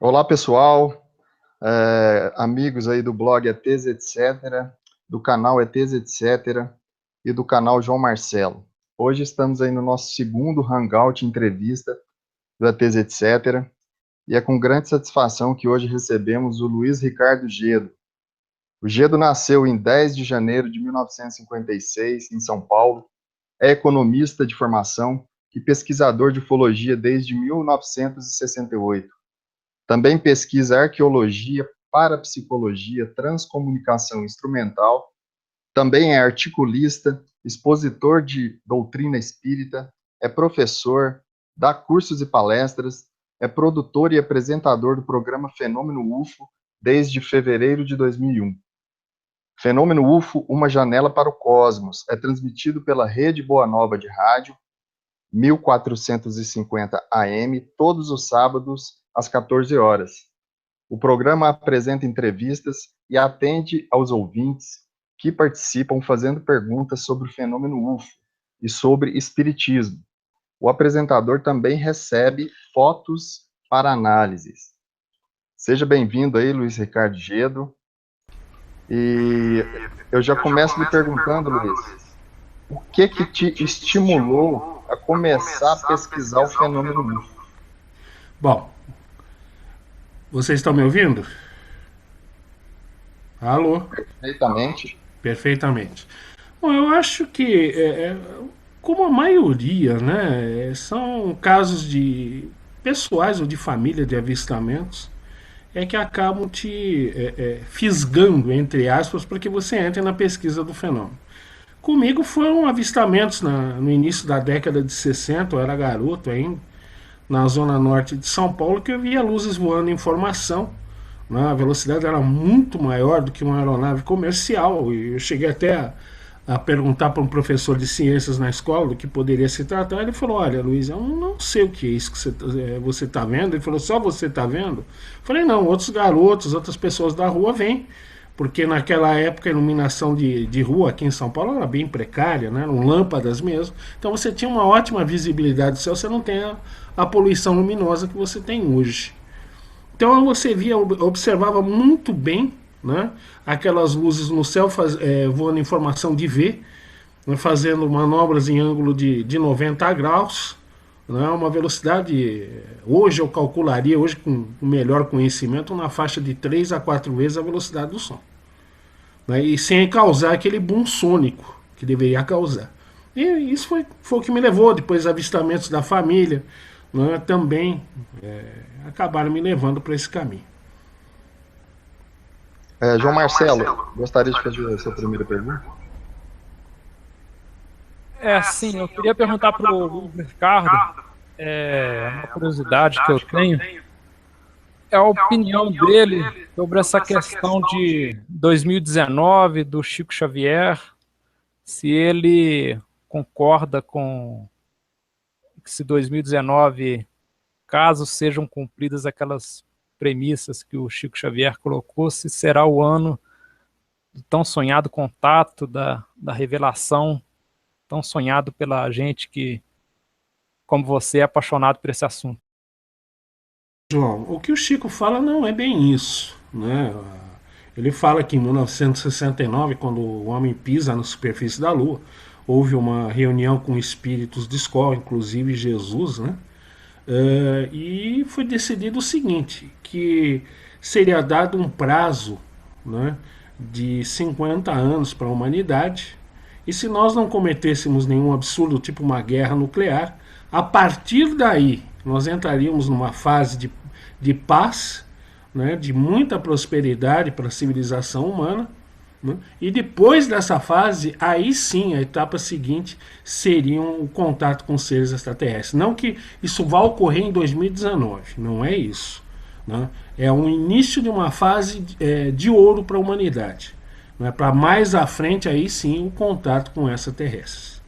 Olá, pessoal, amigos aí do blog ETs Etc., do canal ETs Etc. e do canal João Marcelo. Hoje estamos aí no nosso segundo Hangout entrevista do ETs Etc. E é com grande satisfação que hoje recebemos o Luiz Ricardo Gedo. O Gedo nasceu em 10 de janeiro de 1956, em São Paulo, é economista de formação e pesquisador de ufologia desde 1968. Também pesquisa arqueologia, parapsicologia, transcomunicação instrumental. Também é articulista, expositor de doutrina espírita, é professor, dá cursos e palestras, é produtor e apresentador do programa Fenômeno UFO desde fevereiro de 2001. Fenômeno UFO, uma janela para o cosmos, é transmitido pela Rede Boa Nova de Rádio, 1450 AM, todos os sábados, às 14 horas. O programa apresenta entrevistas e atende aos ouvintes que participam fazendo perguntas sobre o fenômeno UFO e sobre espiritismo. O apresentador também recebe fotos para análises. Seja bem-vindo aí, Luiz Ricardo Gedo. E eu já começo lhe perguntando, Luiz, o que te estimulou a começar a pesquisar o fenômeno UFO? Bom, vocês estão me ouvindo? Alô? Perfeitamente. Perfeitamente. Bom, eu acho que, como a maioria, né, são casos de pessoais ou de família de avistamentos, é que acabam te fisgando, entre aspas, para que você entre na pesquisa do fenômeno. Comigo foram avistamentos no início da década de 60, eu era garoto ainda, na zona norte de São Paulo, que eu via luzes voando em formação. Né? A velocidade era muito maior do que uma aeronave comercial. E eu cheguei até a perguntar para um professor de ciências na escola do que poderia se tratar. Ele falou: "Olha, Luiz, eu não sei o que é isso que você está vendo." Ele falou: "Só você está vendo?" Eu falei: "Não, outros garotos, outras pessoas da rua vêm." Porque naquela época a iluminação de rua aqui em São Paulo era bem precária, né? Eram lâmpadas mesmo. Então você tinha uma ótima visibilidade do céu, você não tem a poluição luminosa que você tem hoje. Então você observava muito bem, né, aquelas luzes no céu voando em formação de V, né, fazendo manobras em ângulo de 90 graus, né, uma velocidade, hoje eu calcularia, hoje com melhor conhecimento, na faixa de 3 a 4 vezes a velocidade do som. Né, e sem causar aquele boom sônico que deveria causar. E isso foi o que me levou, depois avistamentos da família, né, também acabaram me levando para esse caminho. João Marcelo, gostaria de fazer a sua primeira pergunta? Sim, eu queria perguntar para o Luiz Ricardo, uma curiosidade que eu tenho, é a opinião dele sobre essa questão de 2019, do Chico Xavier, se ele concorda com que se 2019, caso sejam cumpridas aquelas premissas que o Chico Xavier colocou, se será o ano do tão sonhado contato, da revelação, tão sonhado pela gente que, como você, é apaixonado por esse assunto. João, o que o Chico fala não é bem isso, né? Ele fala que em 1969, quando o homem pisa na superfície da Lua, houve uma reunião com espíritos de escola, inclusive Jesus, né? E foi decidido o seguinte, que seria dado um prazo, né, de 50 anos para a humanidade, e se nós não cometêssemos nenhum absurdo, tipo uma guerra nuclear, a partir daí nós entraríamos numa fase de paz, né, de muita prosperidade para a civilização humana, né, e depois dessa fase, aí sim, a etapa seguinte seria o contato com seres extraterrestres. Não que isso vá ocorrer em 2019, não é isso. Né? É o início de uma fase de ouro para a humanidade. Né? Para mais à frente, aí sim, o contato com extraterrestres.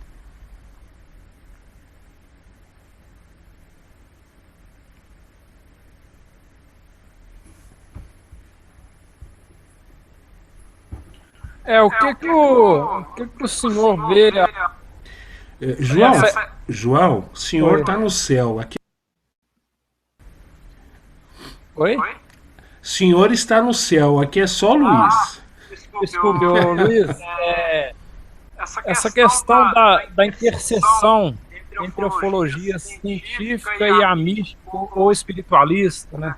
O que o senhor vê? João, o senhor está no céu. Aqui Oi? Senhor está no céu, aqui é só Luiz. Desculpe, ô, Luiz. Essa questão da interseção entre a ufologia científica e a mística ou espiritualista, né?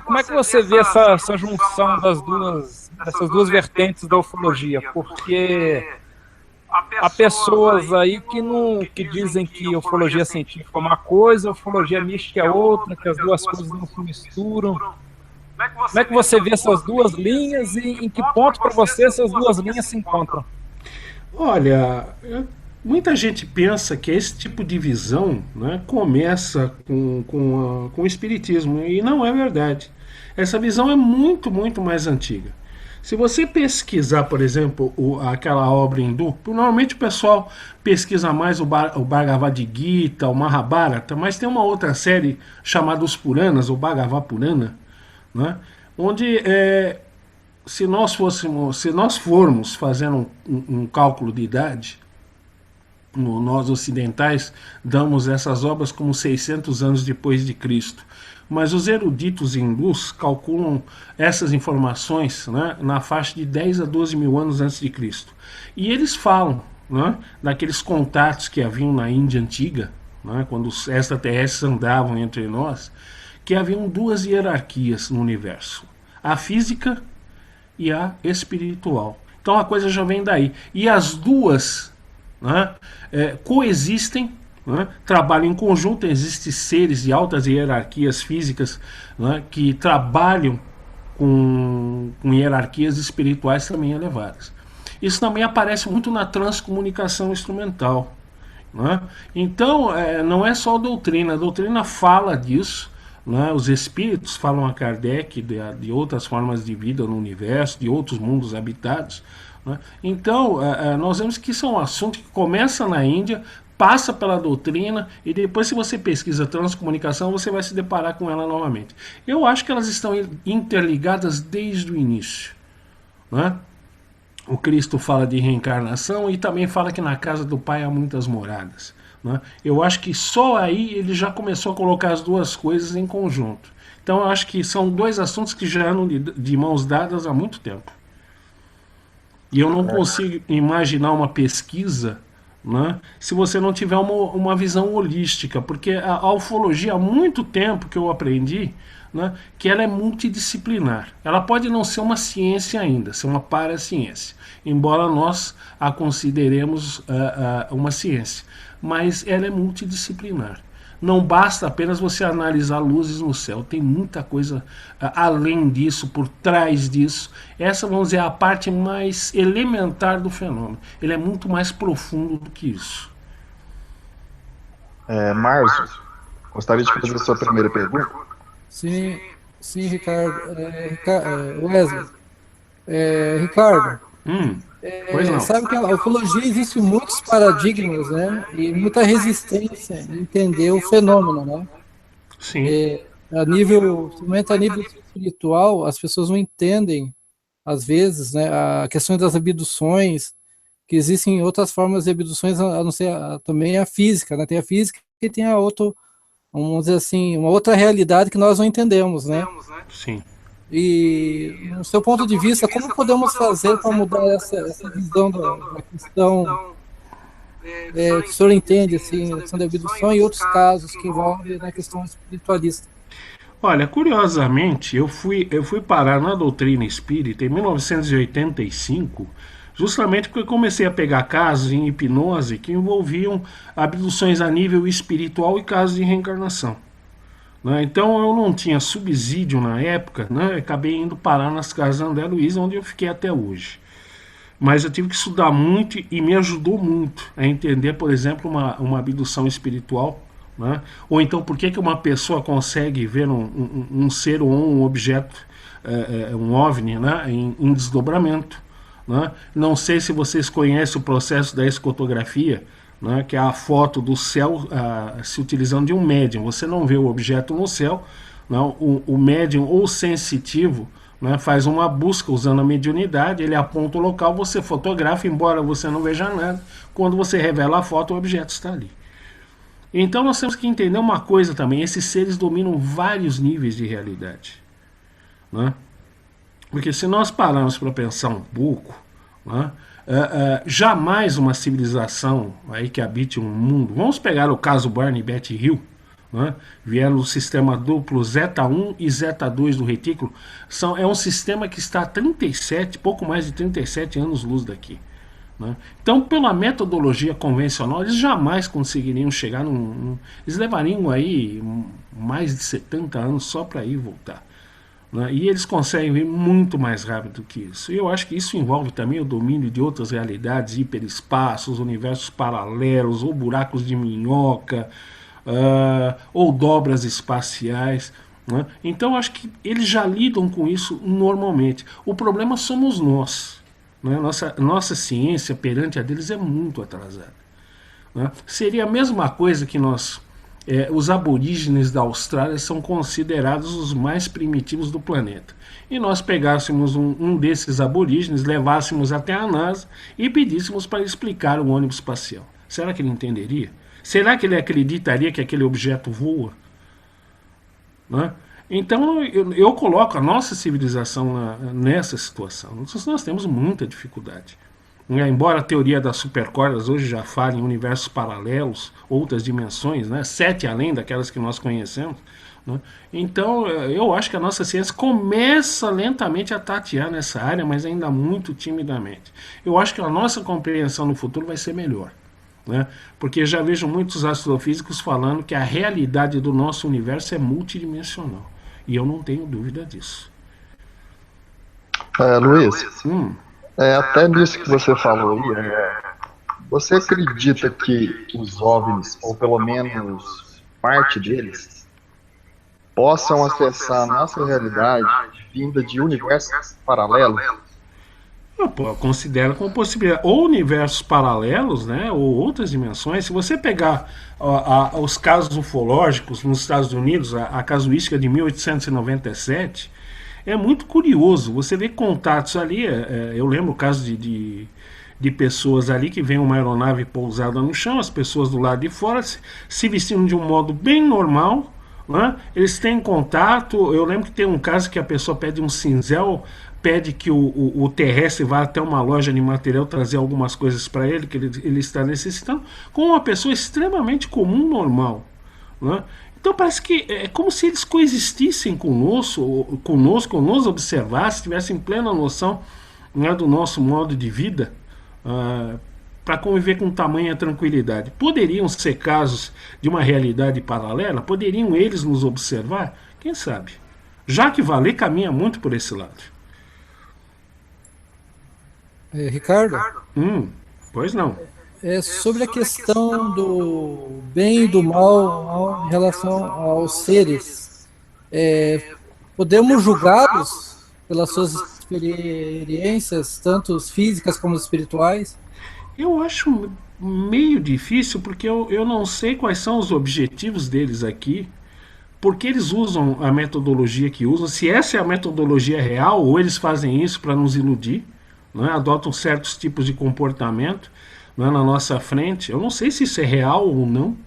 Como é que você vê essa junção dessas duas vertentes da ufologia? Porque há pessoas aí que dizem que a ufologia científica é uma coisa, a ufologia mística é outra, que as duas coisas não se misturam. Como é que você vê essas duas linhas e em que ponto para você essas duas linhas se encontram? Olha, muita gente pensa que esse tipo de visão, né, começa com o Espiritismo, e não é verdade. Essa visão é muito, muito mais antiga. Se você pesquisar, por exemplo, aquela obra hindu, normalmente o pessoal pesquisa mais o Bhagavad Gita, o Mahabharata, mas tem uma outra série chamada Os Puranas, o Bhagavad Purana, né, onde se nós formos fazendo um cálculo de idade, nós ocidentais damos essas obras como 600 anos depois de Cristo. Mas os eruditos hindus calculam essas informações, né, na faixa de 10 a 12 mil anos antes de Cristo. E eles falam, né, daqueles contatos que haviam na Índia antiga, né, quando os extraterrestres andavam entre nós, que haviam duas hierarquias no universo: a física e a espiritual. Então a coisa já vem daí. E as duas, né, coexistem, né, trabalham em conjunto. Existem seres de altas hierarquias físicas, né, que trabalham com hierarquias espirituais também elevadas. Isso também aparece muito na transcomunicação instrumental, né? Então, não é só a doutrina fala disso, né? Os espíritos falam a Kardec de outras formas de vida no universo, de outros mundos habitados, né? Então, nós vemos que isso é um assunto que começa na Índia, passa pela doutrina, e depois, se você pesquisa transcomunicação, você vai se deparar com ela novamente. Eu acho que elas estão interligadas desde o início, né? O Cristo fala de reencarnação e também fala que na casa do Pai há muitas moradas, né? Eu acho que só aí ele já começou a colocar as duas coisas em conjunto. Então eu acho que são dois assuntos que já andam de mãos dadas há muito tempo. E eu não consigo imaginar uma pesquisa, né, se você não tiver uma visão holística, porque a ufologia, há muito tempo que eu aprendi, né, que ela é multidisciplinar. Ela pode não ser uma ciência ainda, ser uma paraciência, embora nós a consideremos uma ciência, mas ela é multidisciplinar. Não basta apenas você analisar luzes no céu, tem muita coisa além disso, por trás disso. Essa, vamos dizer, é a parte mais elementar do fenômeno. Ele é muito mais profundo do que isso. Márcio, gostaria de fazer a sua primeira pergunta? Sim, sim, Ricardo. Wesley. Ricardo, Pois não. sabe que a ufologia existe muitos paradigmas, né? E muita resistência em entender o fenômeno, né? Sim. Somente a nível espiritual, as pessoas não entendem, às vezes, né, a questão das abduções, que existem outras formas de abduções, a não ser também a física, né? Tem a física e tem a outra, vamos dizer assim, uma outra realidade que nós não entendemos, né? Sim. E, no seu ponto de vista, como podemos fazer para mudar essa visão da questão que o senhor entende, assim, a questão da abdução e outros casos que envolvem na questão espiritualista? Olha, curiosamente, eu fui parar na doutrina espírita em 1985, justamente porque eu comecei a pegar casos em hipnose que envolviam abduções a nível espiritual e casos de reencarnação, né? Então eu não tinha subsídio na época, né? Acabei indo parar nas casas André Luiz, onde eu fiquei até hoje. Mas eu tive que estudar muito e me ajudou muito a entender, por exemplo, uma abdução espiritual, né? Ou então por que uma pessoa consegue ver um ser ou um objeto, um OVNI, né, em desdobramento, né? Não sei se vocês conhecem o processo da escotografia, né, que é a foto do céu se utilizando de um médium. Você não vê o objeto no céu, não, o médium ou sensitivo, né, faz uma busca usando a mediunidade, ele aponta o local, você fotografa, embora você não veja nada, quando você revela a foto, o objeto está ali. Então nós temos que entender uma coisa também: esses seres dominam vários níveis de realidade, né? Porque se nós pararmos para pensar um pouco, né, jamais uma civilização aí que habite um mundo. Vamos pegar o caso Barney e Betty Hill, né, vieram no sistema duplo Zeta 1 e Zeta 2 do retículo. É um sistema que está a 37, pouco mais de 37 anos-luz daqui. Né? Então, pela metodologia convencional, eles jamais conseguiriam chegar eles levariam aí mais de 70 anos só para ir e voltar. Né? E eles conseguem vir muito mais rápido que isso. E eu acho que isso envolve também o domínio de outras realidades, hiperespaços, universos paralelos, ou buracos de minhoca, ou dobras espaciais. Né? Então eu acho que eles já lidam com isso normalmente. O problema somos nós. Né? Nossa ciência perante a deles é muito atrasada. Né? Seria a mesma coisa que os aborígenes da Austrália são considerados os mais primitivos do planeta. E nós pegássemos um desses aborígenes, levássemos até a NASA e pedíssemos para explicar o ônibus espacial. Será que ele entenderia? Será que ele acreditaria que aquele objeto voa? Né? Então eu coloco a nossa civilização nessa situação. Nós temos muita dificuldade. Embora a teoria das supercordas hoje já fale em universos paralelos, outras dimensões, né, 7 além daquelas que nós conhecemos. Né? Então eu acho que a nossa ciência começa lentamente a tatear nessa área, mas ainda muito timidamente. Eu acho que a nossa compreensão no futuro vai ser melhor. Né? Porque já vejo muitos astrofísicos falando que a realidade do nosso universo é multidimensional. E eu não tenho dúvida disso. Luiz, até nisso que você falou aí, você acredita que os OVNIs, ou pelo menos parte deles, possam acessar a nossa realidade vinda de universos paralelos? Eu considero como possibilidade ou universos paralelos, né, ou outras dimensões. Se você pegar os casos ufológicos nos Estados Unidos, a casuística de 1897, é muito curioso. Você vê contatos ali. Eu lembro o caso de pessoas ali que vem uma aeronave pousada no chão, as pessoas do lado de fora se vestindo de um modo bem normal. Né? Eles têm contato. Eu lembro que tem um caso que a pessoa pede um cinzel, pede que o terrestre vá até uma loja de material trazer algumas coisas para ele, que ele está necessitando, com uma pessoa extremamente comum, normal. Né? Então parece que é como se eles coexistissem conosco, ou nos observassem, tivessem plena noção, né, do nosso modo de vida, para conviver com tamanha tranquilidade. Poderiam ser casos de uma realidade paralela? Poderiam eles nos observar? Quem sabe? Jacques Vallée caminha muito por esse lado. Ricardo? Pois não. Sobre a questão do bem e do mal em relação aos seres, podemos julgá-los pelas suas experiências, tanto físicas como espirituais? Eu acho meio difícil, porque eu não sei quais são os objetivos deles aqui, porque eles usam a metodologia que usam, se essa é a metodologia real, ou eles fazem isso para nos iludir, né, adotam certos tipos de comportamento, né, na nossa frente. Eu não sei se isso é real ou não.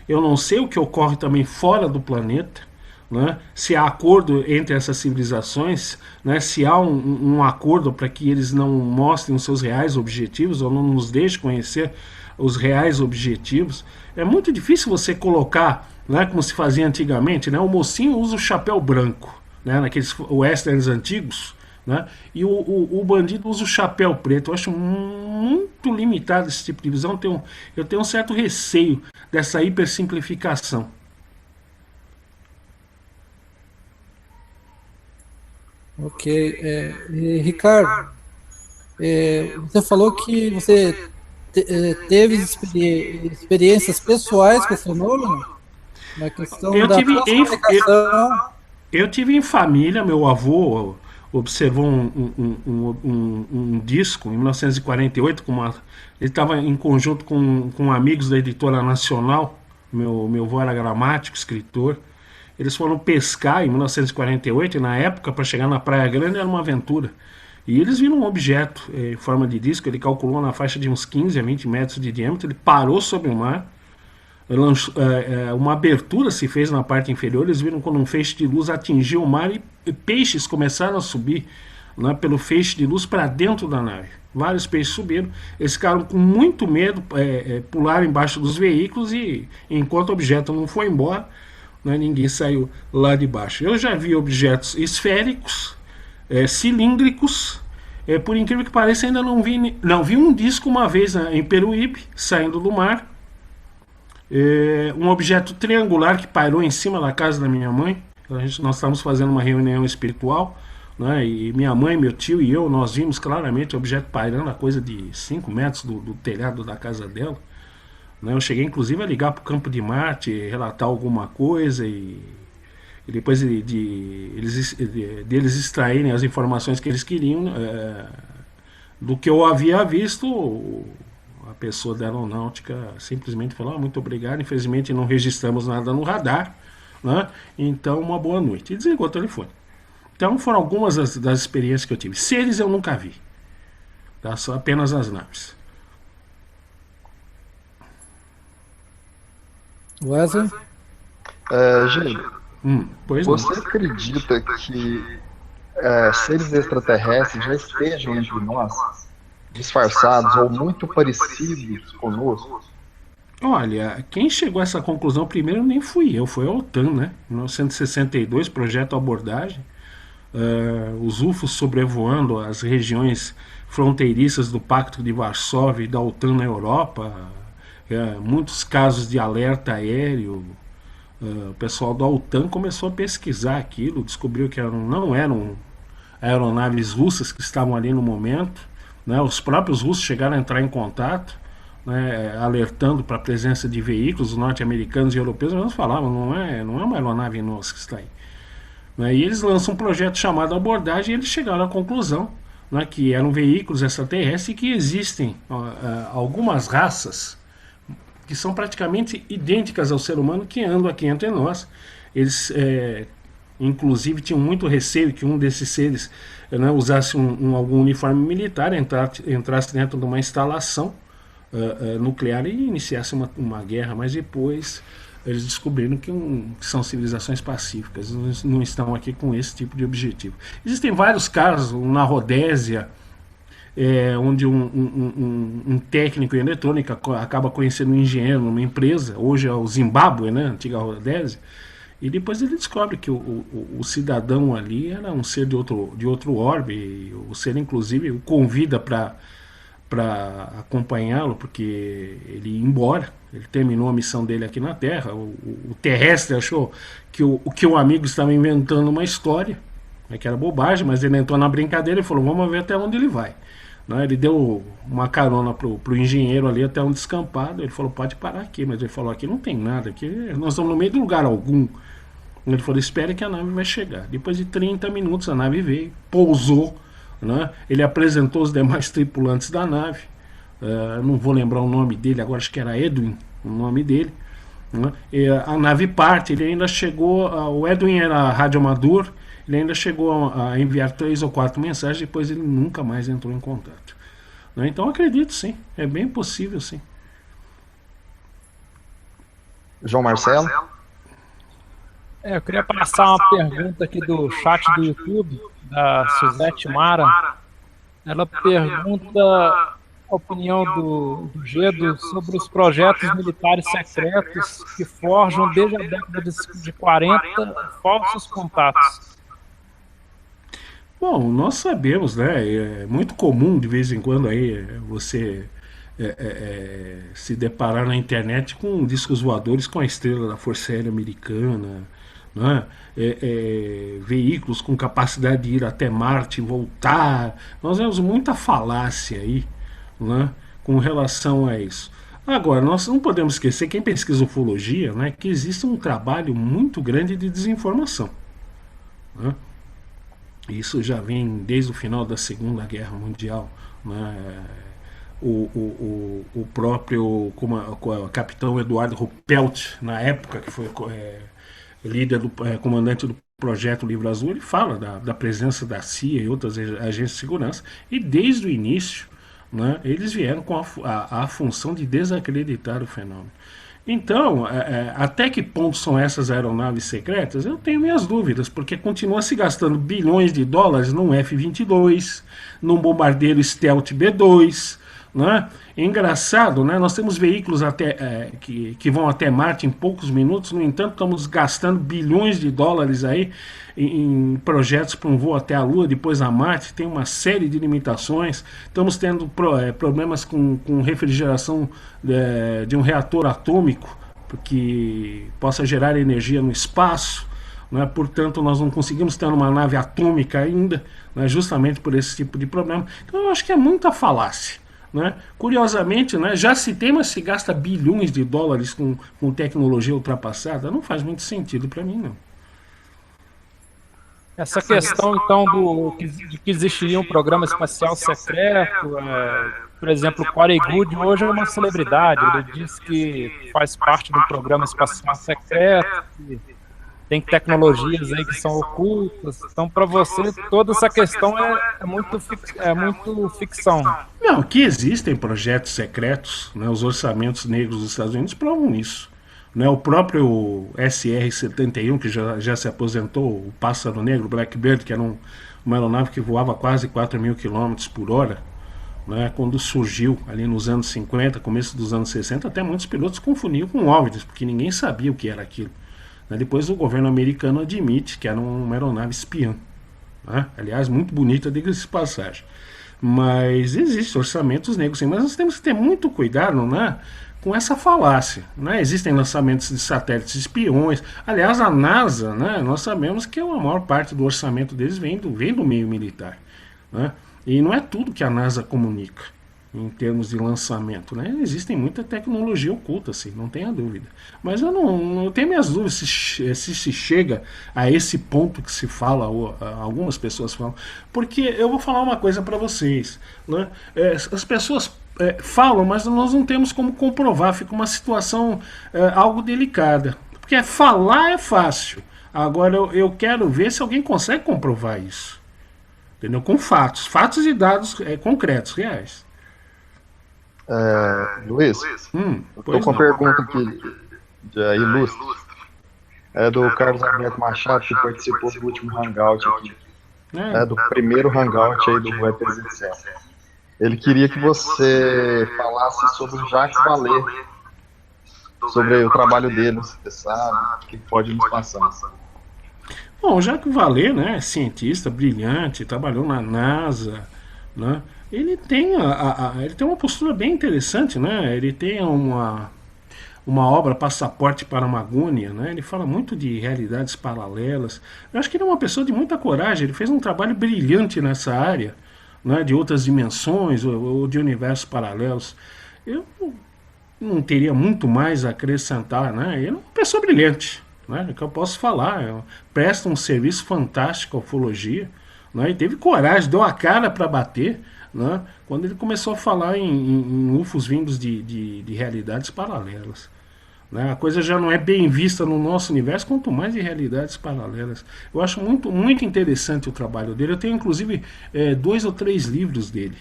Eu não sei o que ocorre também fora do planeta. Né, se há acordo entre essas civilizações, né, se há um acordo para que eles não mostrem os seus reais objetivos ou não nos deixem conhecer os reais objetivos. É muito difícil você colocar, né, como se fazia antigamente, né, o mocinho usa o chapéu branco, né, naqueles westerns antigos, né, e o bandido usa o chapéu preto. Eu acho muito limitado esse tipo de visão. Eu tenho um certo receio dessa hipersimplificação. Ok. Ricardo, você falou que você teve experiências pessoais com esse fenômeno? Na questão da comunicação. Eu tive em família. Meu avô observou um disco em 1948. Ele estava em conjunto com amigos da Editora Nacional. Meu avô era gramático, escritor. Eles foram pescar em 1948, e na época, para chegar na Praia Grande, era uma aventura. E eles viram um objeto em forma de disco. Ele calculou na faixa de uns 15 a 20 metros de diâmetro. Ele parou sobre o mar, uma abertura se fez na parte inferior. Eles viram quando um feixe de luz atingiu o mar e peixes começaram a subir, né, pelo feixe de luz para dentro da nave. Vários peixes subiram, eles ficaram com muito medo, pularam embaixo dos veículos e, enquanto o objeto não foi embora, né, ninguém saiu lá de baixo. Eu já vi objetos esféricos, cilíndricos. Por incrível que pareça, ainda não vi um disco uma vez, né, em Peruíbe, saindo do mar. Um objeto triangular que pairou em cima da casa da minha mãe. Nós estávamos fazendo uma reunião espiritual, né, e minha mãe, meu tio e eu, nós vimos claramente o objeto pairando a coisa de 5 metros do telhado da casa dela. Né. Eu cheguei inclusive a ligar para o Campo de Marte, relatar alguma coisa e depois deles extraírem as informações que eles queriam, do que eu havia visto. A pessoa da aeronáutica simplesmente falou: muito obrigado, infelizmente não registramos nada no radar, né? Então uma boa noite, e desligou o telefone. Então foram algumas das experiências que eu tive. Seres eu nunca vi, tá? Só apenas as naves. Wesley? Gil, Pois você não. acredita que seres extraterrestres já estejam entre nós, disfarçados ou muito parecidos conosco? Olha, quem chegou a essa conclusão primeiro nem fui eu, foi a OTAN, né? Em 1962, projeto Abordagem. Os UFOs sobrevoando as regiões fronteiriças do Pacto de Varsóvia e da OTAN na Europa. Muitos casos de alerta aéreo. O pessoal da OTAN começou a pesquisar aquilo, descobriu que não eram aeronaves russas que estavam ali no momento, né? Os próprios russos chegaram a entrar em contato, né, alertando para a presença de veículos norte-americanos e europeus, mas eles falavam: não é uma aeronave nossa que está aí. Né? E eles lançam um projeto chamado Abordagem e eles chegaram à conclusão, né, que eram veículos extraterrestres e que existem algumas raças que são praticamente idênticas ao ser humano que andam aqui entre nós. Eles, inclusive, tinham muito receio que um desses seres, né, usasse algum uniforme militar, entrasse dentro de uma instalação nuclear e iniciasse uma guerra, mas depois eles descobriram que são civilizações pacíficas, não estão aqui com esse tipo de objetivo. Existem vários casos, na Rodésia, onde um técnico em eletrônica acaba conhecendo um engenheiro numa empresa, hoje é o Zimbábue, né, antiga Rodésia, e depois ele descobre que o cidadão ali era um ser de outro orbe, e o ser inclusive o convida para acompanhá-lo, porque ele ia embora, ele terminou a missão dele aqui na Terra. O terrestre achou que o amigo estava inventando uma história, né, que era bobagem, mas ele entrou na brincadeira e falou: vamos ver até onde ele vai. Ele deu uma carona pro engenheiro ali até um descampado. Ele falou: pode parar aqui, mas ele falou: aqui não tem nada, aqui nós estamos no meio de lugar algum. Ele falou: espere que a nave vai chegar. Depois de 30 minutos a nave veio, pousou, né? Ele apresentou os demais tripulantes da nave. Não vou lembrar o nome dele agora, acho que era Edwin o nome dele, né? E a nave parte, ele ainda chegou, o Edwin era radioamador, ele ainda chegou a enviar 3 ou 4 mensagens, depois ele nunca mais entrou em contato, né? Então acredito sim, é bem possível sim. João Marcelo? Eu queria passar uma pergunta aqui do chat do YouTube, da Suzete Mara. Ela pergunta a opinião do Gedo sobre os projetos militares secretos que forjam desde a década de 40 falsos contatos. Bom, nós sabemos, né? É muito comum de vez em quando aí você se deparar na internet com discos voadores com a estrela da Força Aérea Americana, né? Veículos com capacidade de ir até Marte e voltar. Nós vemos muita falácia aí, né, com relação a isso. Agora, nós não podemos esquecer, quem pesquisa ufologia, né, que existe um trabalho muito grande de desinformação, né? Isso já vem desde o final da Segunda Guerra Mundial, né? O próprio capitão Eduardo Ruppelt, na época, que foi líder comandante do projeto Livro Azul, ele fala da presença da CIA e outras agências de segurança, e desde o início, né, eles vieram com a função de desacreditar o fenômeno. Então, até que ponto são essas aeronaves secretas? Eu tenho minhas dúvidas, porque continua se gastando bilhões de dólares num F-22, num bombardeiro Stealth B-2, né? É engraçado, né? Nós temos veículos que vão até Marte em poucos minutos, no entanto, estamos gastando bilhões de dólares aí em projetos para um voo até a Lua, depois a Marte. Tem uma série de limitações. Estamos tendo problemas com refrigeração de um reator atômico que possa gerar energia no espaço. Né? Portanto, nós não conseguimos ter uma nave atômica ainda, né? Justamente por esse tipo de problema. Então, eu acho que é muita falácia. Né? Curiosamente, né, já se tem, mas se gasta bilhões de dólares com tecnologia ultrapassada, não faz muito sentido para mim, não. Essa questão, então, de que existiria um programa espacial secreto, por exemplo, o Corey Goode hoje é uma celebridade, ele diz que faz parte de um programa espacial secreto, tem tecnologias aí que são ocultas. Então, para você, toda essa questão é muito ficção. Não, que existem projetos secretos, né? Os orçamentos negros dos Estados Unidos provam isso. Né? O próprio SR-71, que já se aposentou, o Pássaro Negro, Blackbird, que era uma aeronave que voava quase 4.000 km por hora, né? Quando surgiu ali nos anos 50, começo dos anos 60, até muitos pilotos confundiam com OVNIs, porque ninguém sabia o que era aquilo. Depois o governo americano admite que era uma aeronave espiã. Né? Aliás, muito bonita, diga-se de passagem. Mas existem orçamentos negros, sim. Mas nós temos que ter muito cuidado, né, com essa falácia. Né? Existem lançamentos de satélites espiões. Aliás, a NASA, né, nós sabemos que a maior parte do orçamento deles vem do meio militar. Né? E não é tudo que a NASA comunica em termos de lançamento, né? Existem muita tecnologia oculta, assim, não tenha dúvida. Mas eu não tenho minhas dúvidas se chega a esse ponto que se fala, ou algumas pessoas falam, porque eu vou falar uma coisa para vocês, né? As pessoas falam, mas nós não temos como comprovar, fica uma situação algo delicada, porque falar é fácil, agora eu quero ver se alguém consegue comprovar isso, entendeu? Com fatos e dados concretos, reais. Luiz, eu tô com uma pergunta aqui ilustre. É do Carlos Alberto Machado, que participou do último Hangout aqui. Do primeiro Hangout aí do E307. Ele queria que você falasse sobre o Jacques Vallée, sobre o trabalho dele, você sabe, o que pode nos passar. Bom, o Jacques Vallée, né, cientista brilhante, trabalhou na NASA, né? Ele tem uma postura bem interessante, né? Ele tem uma obra, Passaporte para a Magônia, né? Ele fala muito de realidades paralelas. Eu acho que ele é uma pessoa de muita coragem. Ele fez um trabalho brilhante nessa área, né? De outras dimensões ou de universos paralelos. Eu não teria muito mais a acrescentar, né? Ele é uma pessoa brilhante, né? É que eu posso falar. Presta um serviço fantástico à ufologia, né? E teve coragem, deu a cara para bater. Né? Quando ele começou a falar em UFOs vindos de realidades paralelas. Né? A coisa já não é bem vista no nosso universo, quanto mais de realidades paralelas. Eu acho muito, muito interessante o trabalho dele. Eu tenho, inclusive, 2 ou 3 livros dele,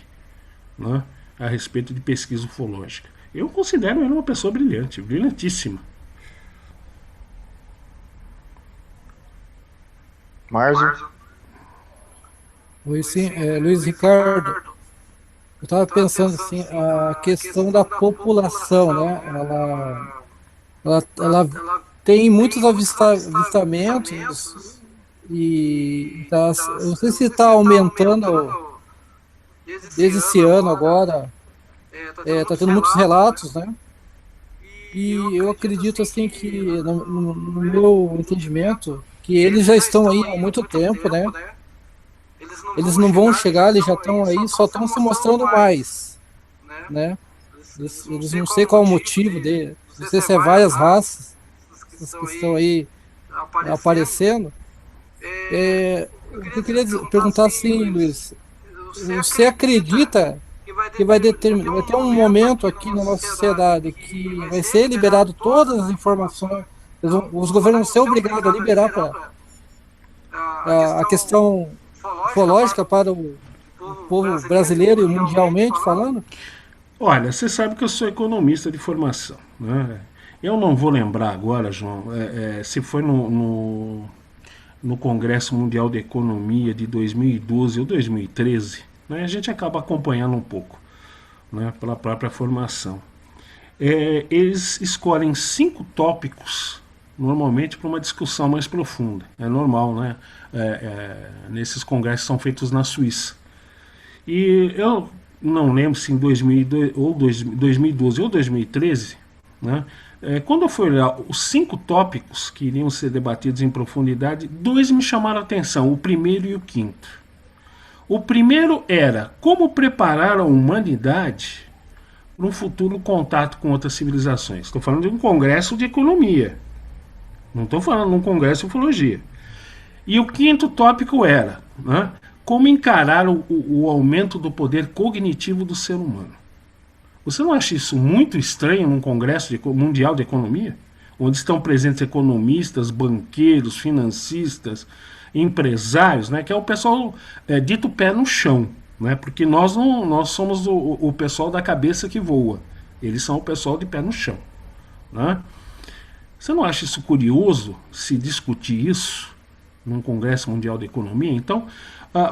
né, a respeito de pesquisa ufológica. Eu considero ele uma pessoa brilhante, brilhantíssima. Márcio? Luiz Ricardo, eu estava pensando assim, a questão da população, né? Ela tem muitos avistamentos e eu não sei se está aumentando desde esse ano agora. Está tendo muitos relatos, né? E eu acredito assim que no meu entendimento que eles já estão aí há muito tempo, né? Eles não vão chegar, eles já estão aí, só estão se mostrando mais, né? Eles não sei qual o motivo dele, não sei se é várias raças que estão aí aparecendo. Eu queria perguntar assim, Luiz, você acredita que vai ter um momento aqui na nossa sociedade que vai ser liberado todas as informações, os governos vão ser obrigados a liberar a questão ufológica para o povo brasileiro e mundialmente falando? Olha, você sabe que eu sou economista de formação, né? Eu não vou lembrar agora, João, se foi no Congresso Mundial de Economia de 2012 ou 2013, né? A gente acaba acompanhando um pouco, né, pela própria formação. Eles escolhem 5 tópicos, normalmente para uma discussão mais profunda. É normal, né? Nesses congressos são feitos na Suíça. E eu não lembro se em 2012 ou 2013, né? Quando eu fui olhar os 5 tópicos que iriam ser debatidos em profundidade, 2 me chamaram a atenção, o primeiro e o quinto. O primeiro era como preparar a humanidade para um futuro contato com outras civilizações. Estou falando de um congresso de economia, não estou falando de um congresso de ufologia. E o quinto tópico era, né, como encarar o aumento do poder cognitivo do ser humano. Você não acha isso muito estranho num congresso mundial de economia? Onde estão presentes economistas, banqueiros, financistas, empresários, né, que é o pessoal dito pé no chão. Né, porque nós somos o pessoal da cabeça que voa. Eles são o pessoal de pé no chão. Né? Você não acha isso curioso, se discutir isso num Congresso Mundial de Economia? Então,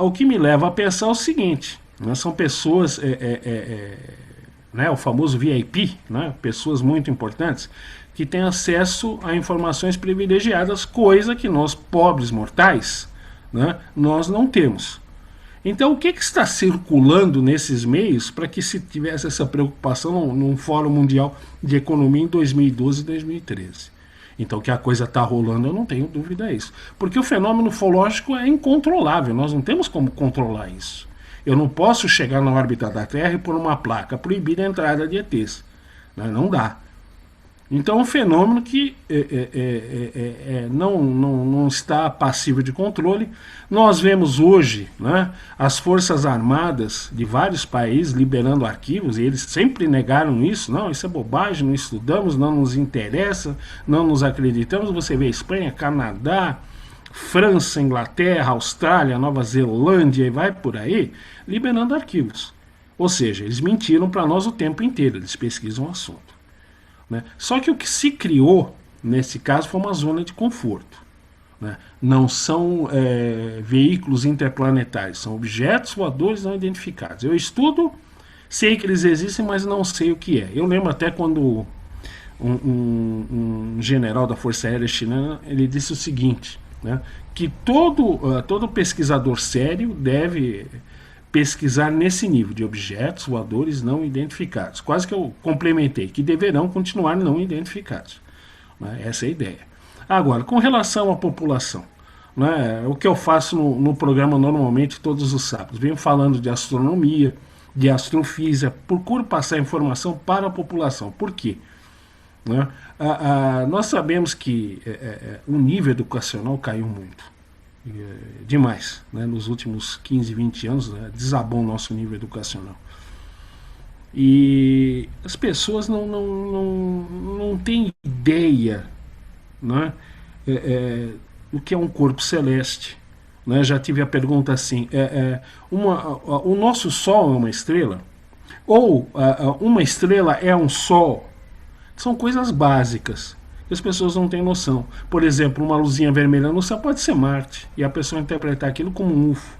o que me leva a pensar é o seguinte, né, são pessoas, né, o famoso VIP, né, pessoas muito importantes, que têm acesso a informações privilegiadas, coisa que nós, pobres mortais, né, nós não temos. Então, o que está circulando nesses meios para que se tivesse essa preocupação num Fórum Mundial de Economia em 2012 e 2013? Então, que a coisa está rolando, eu não tenho dúvida disso. Porque o fenômeno ufológico é incontrolável, nós não temos como controlar isso. Eu não posso chegar na órbita da Terra e pôr uma placa proibir a entrada de ETs. Não dá. Então, é um fenômeno que não está passível de controle. Nós vemos hoje, né, as Forças Armadas de vários países liberando arquivos, e eles sempre negaram isso. Não, isso é bobagem, não estudamos, não nos interessa, não nos acreditamos. Você vê Espanha, Canadá, França, Inglaterra, Austrália, Nova Zelândia e vai por aí, liberando arquivos. Ou seja, eles mentiram para nós o tempo inteiro, eles pesquisam o assunto. Né? Só que o que se criou, nesse caso, foi uma zona de conforto. Né? Não são veículos interplanetários, são objetos voadores não identificados. Eu estudo, sei que eles existem, mas não sei o que é. Eu lembro até quando um general da Força Aérea Chilena, ele disse o seguinte, né, que todo pesquisador sério deve pesquisar nesse nível de objetos voadores não identificados. Quase que eu complementei, que deverão continuar não identificados. Né? Essa é a ideia. Agora, com relação à população, né, o que eu faço no programa normalmente todos os sábados, venho falando de astronomia, de astrofísica, procuro passar informação para a população. Por quê? Né? Nós sabemos que o nível educacional caiu muito. Demais, né? Nos últimos 15, 20 anos, né, desabou o nosso nível educacional. E as pessoas não têm ideia, né, do que é um corpo celeste. Né? Já tive a pergunta assim, o nosso Sol é uma estrela? Ou uma estrela é um Sol? São coisas básicas que as pessoas não têm noção. Por exemplo, uma luzinha vermelha no céu pode ser Marte, e a pessoa interpretar aquilo como um UFO.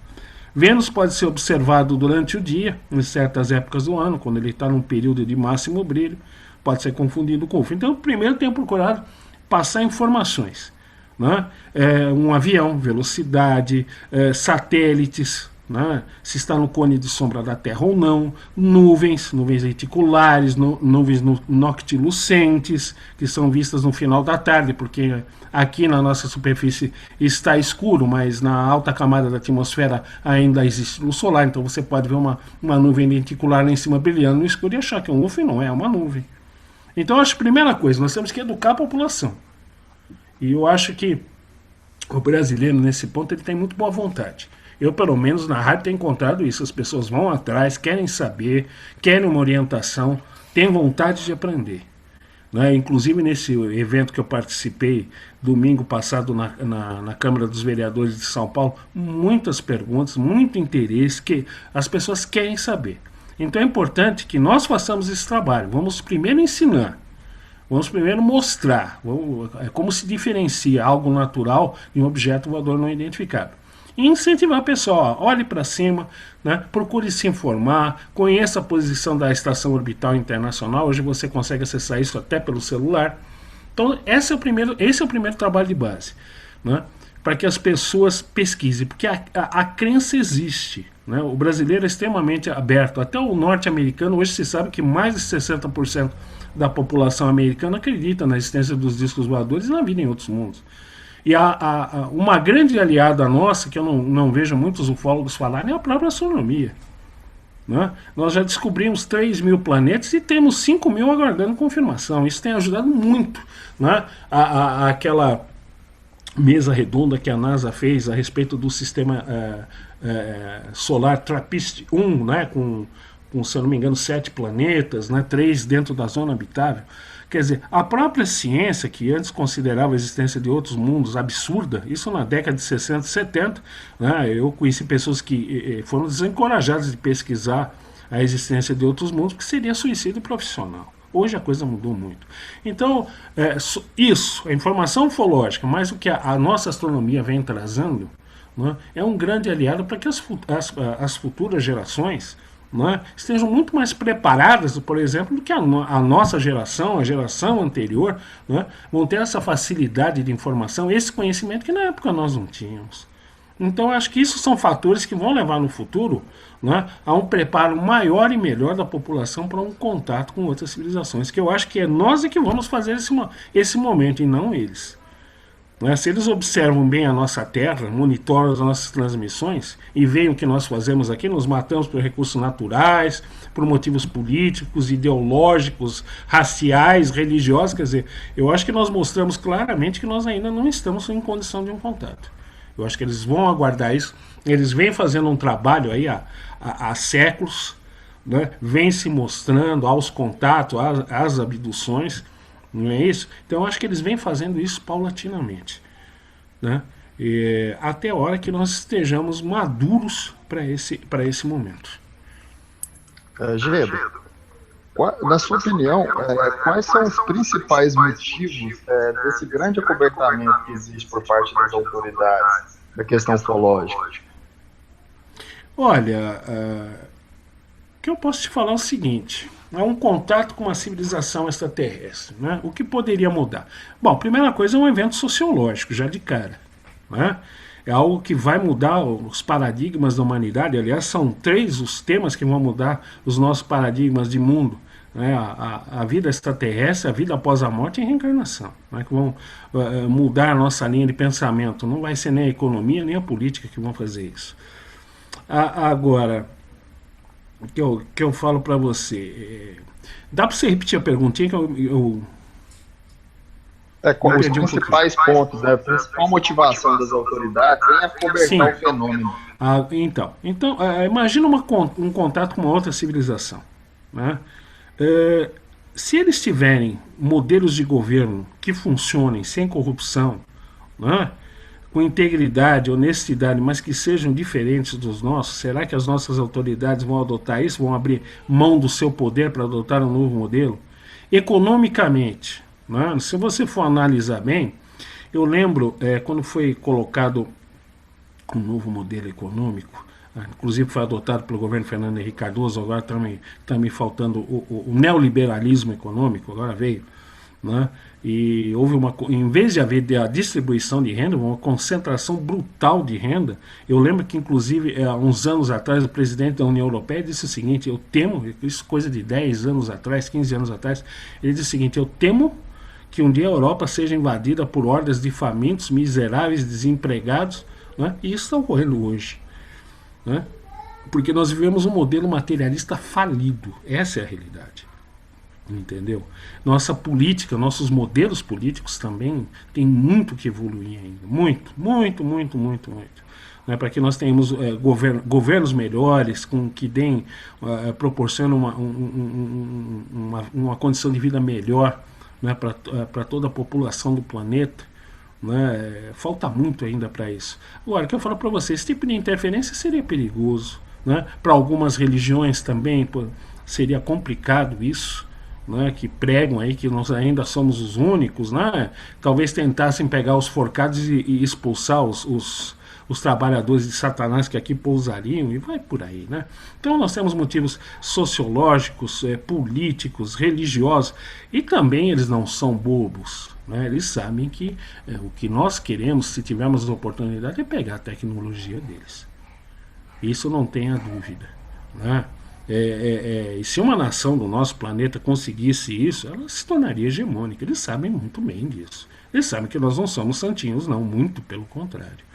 Vênus pode ser observado durante o dia, em certas épocas do ano, quando ele está num período de máximo brilho, pode ser confundido com UFO. Então, primeiro tem procurado passar informações. Né? Um avião, velocidade, satélites, né? Se está no cone de sombra da Terra ou não, nuvens reticulares, nuvens noctilucentes, que são vistas no final da tarde, porque aqui na nossa superfície está escuro, mas na alta camada da atmosfera ainda existe luz solar, então você pode ver uma nuvem reticular lá em cima brilhando no escuro e achar que é um UFO, e não é uma nuvem. Então, eu acho que a primeira coisa, nós temos que educar a população. E eu acho que o brasileiro, nesse ponto, ele tem muito boa vontade. Eu, pelo menos, na rádio tenho encontrado isso. As pessoas vão atrás, querem saber, querem uma orientação, têm vontade de aprender. Né? Inclusive, nesse evento que eu participei domingo passado na Câmara dos Vereadores de São Paulo, muitas perguntas, muito interesse, que as pessoas querem saber. Então é importante que nós façamos esse trabalho. Vamos primeiro ensinar. Vamos primeiro mostrar como se diferencia algo natural de um objeto voador não identificado. E incentivar o pessoal, olhe para cima, né, procure se informar, conheça a posição da Estação Orbital Internacional, hoje você consegue acessar isso até pelo celular. Então esse é o primeiro trabalho de base, né, para que as pessoas pesquisem, porque a crença existe. Né, o brasileiro é extremamente aberto, até o norte-americano, hoje se sabe que mais de 60% da população americana acredita na existência dos discos voadores e na vida em outros mundos. E uma grande aliada nossa, que eu não vejo muitos ufólogos falarem, é a própria astronomia. Né? Nós já descobrimos 3.000 planetas e temos 5.000 aguardando confirmação. Isso tem ajudado muito. Né? Aquela mesa redonda que a NASA fez a respeito do sistema solar TRAPPIST-1, né? com, se eu não me engano, 7 planetas, né? 3 dentro da zona habitável. Quer dizer, a própria ciência, que antes considerava a existência de outros mundos absurda, isso na década de 60 e 70, né, eu conheci pessoas que foram desencorajadas de pesquisar a existência de outros mundos, porque seria suicídio profissional. Hoje a coisa mudou muito. Então, isso, a informação ufológica, mais o que a nossa astronomia vem trazendo, né, é um grande aliado para que as futuras gerações, né, estejam muito mais preparadas, por exemplo, do que a nossa geração, a geração anterior, né, vão ter essa facilidade de informação, esse conhecimento que na época nós não tínhamos. Então acho que isso são fatores que vão levar no futuro, né, a um preparo maior e melhor da população para um contato com outras civilizações, que eu acho que é nós que vamos fazer esse momento e não eles. Se eles observam bem a nossa Terra, monitoram as nossas transmissões e veem o que nós fazemos aqui, nos matamos por recursos naturais, por motivos políticos, ideológicos, raciais, religiosos, quer dizer, eu acho que nós mostramos claramente que nós ainda não estamos em condição de um contato. Eu acho que eles vão aguardar isso, eles vêm fazendo um trabalho aí há séculos, né? Vêm se mostrando aos contatos, às abduções, não é isso? Então eu acho que eles vêm fazendo isso paulatinamente, né? Até a hora que nós estejamos maduros para esse momento. Giledo, na sua opinião, quais são os principais motivos desse grande acobertamento que existe por parte das autoridades da questão ufológica? Olha, o que eu posso te falar é o seguinte: é um contato com uma civilização extraterrestre, né? O que poderia mudar? Bom, a primeira coisa é um evento sociológico, já de cara, né? É algo que vai mudar os paradigmas da humanidade. Aliás, são 3 os temas que vão mudar os nossos paradigmas de mundo, né? A vida extraterrestre, a vida após a morte e a reencarnação, né? Que vão mudar a nossa linha de pensamento. Não vai ser nem a economia nem a política que vão fazer isso. Agora, o que eu falo para você, dá para você repetir a perguntinha que eu os principais pontos, né? A principal motivação das autoridades é acobertar o fenômeno. Então imagina um contato com uma outra civilização, né? Se eles tiverem modelos de governo que funcionem sem corrupção, né? Com integridade, honestidade, mas que sejam diferentes dos nossos, será que as nossas autoridades vão adotar isso? Vão abrir mão do seu poder para adotar um novo modelo? Economicamente, né? Se você for analisar bem, eu lembro quando foi colocado um novo modelo econômico, inclusive foi adotado pelo governo Fernando Henrique Cardoso, agora está me faltando o neoliberalismo econômico, agora veio, né? E houve em vez de haver a distribuição de renda, uma concentração brutal de renda. Eu lembro que, inclusive, há uns anos atrás, o presidente da União Europeia disse o seguinte: eu temo, isso coisa de 10 anos atrás, 15 anos atrás, ele disse o seguinte: eu temo que um dia a Europa seja invadida por hordas de famintos, miseráveis, desempregados, né? E isso está ocorrendo hoje, né? Porque nós vivemos um modelo materialista falido. Essa é a realidade. Entendeu? Nossa política, nossos modelos políticos também tem muito que evoluir ainda. Muito. Né? Para que nós tenhamos governos melhores, que proporcionem uma condição de vida melhor, né? Para toda a população do planeta. Né? Falta muito ainda para isso. Agora, o que eu falo para vocês, esse tipo de interferência seria perigoso, né? Para algumas religiões também seria complicado isso, né, que pregam aí que nós ainda somos os únicos, né, talvez tentassem pegar os forcados e expulsar os trabalhadores de Satanás que aqui pousariam, e vai por aí, né? Então nós temos motivos sociológicos, políticos, religiosos, e também eles não são bobos, né? Eles sabem que o que nós queremos, se tivermos a oportunidade, é pegar a tecnologia deles. Isso não tenha dúvida, né? E se uma nação do nosso planeta conseguisse isso, ela se tornaria hegemônica. Eles sabem muito bem disso. Eles sabem que nós não somos santinhos, não, muito pelo contrário.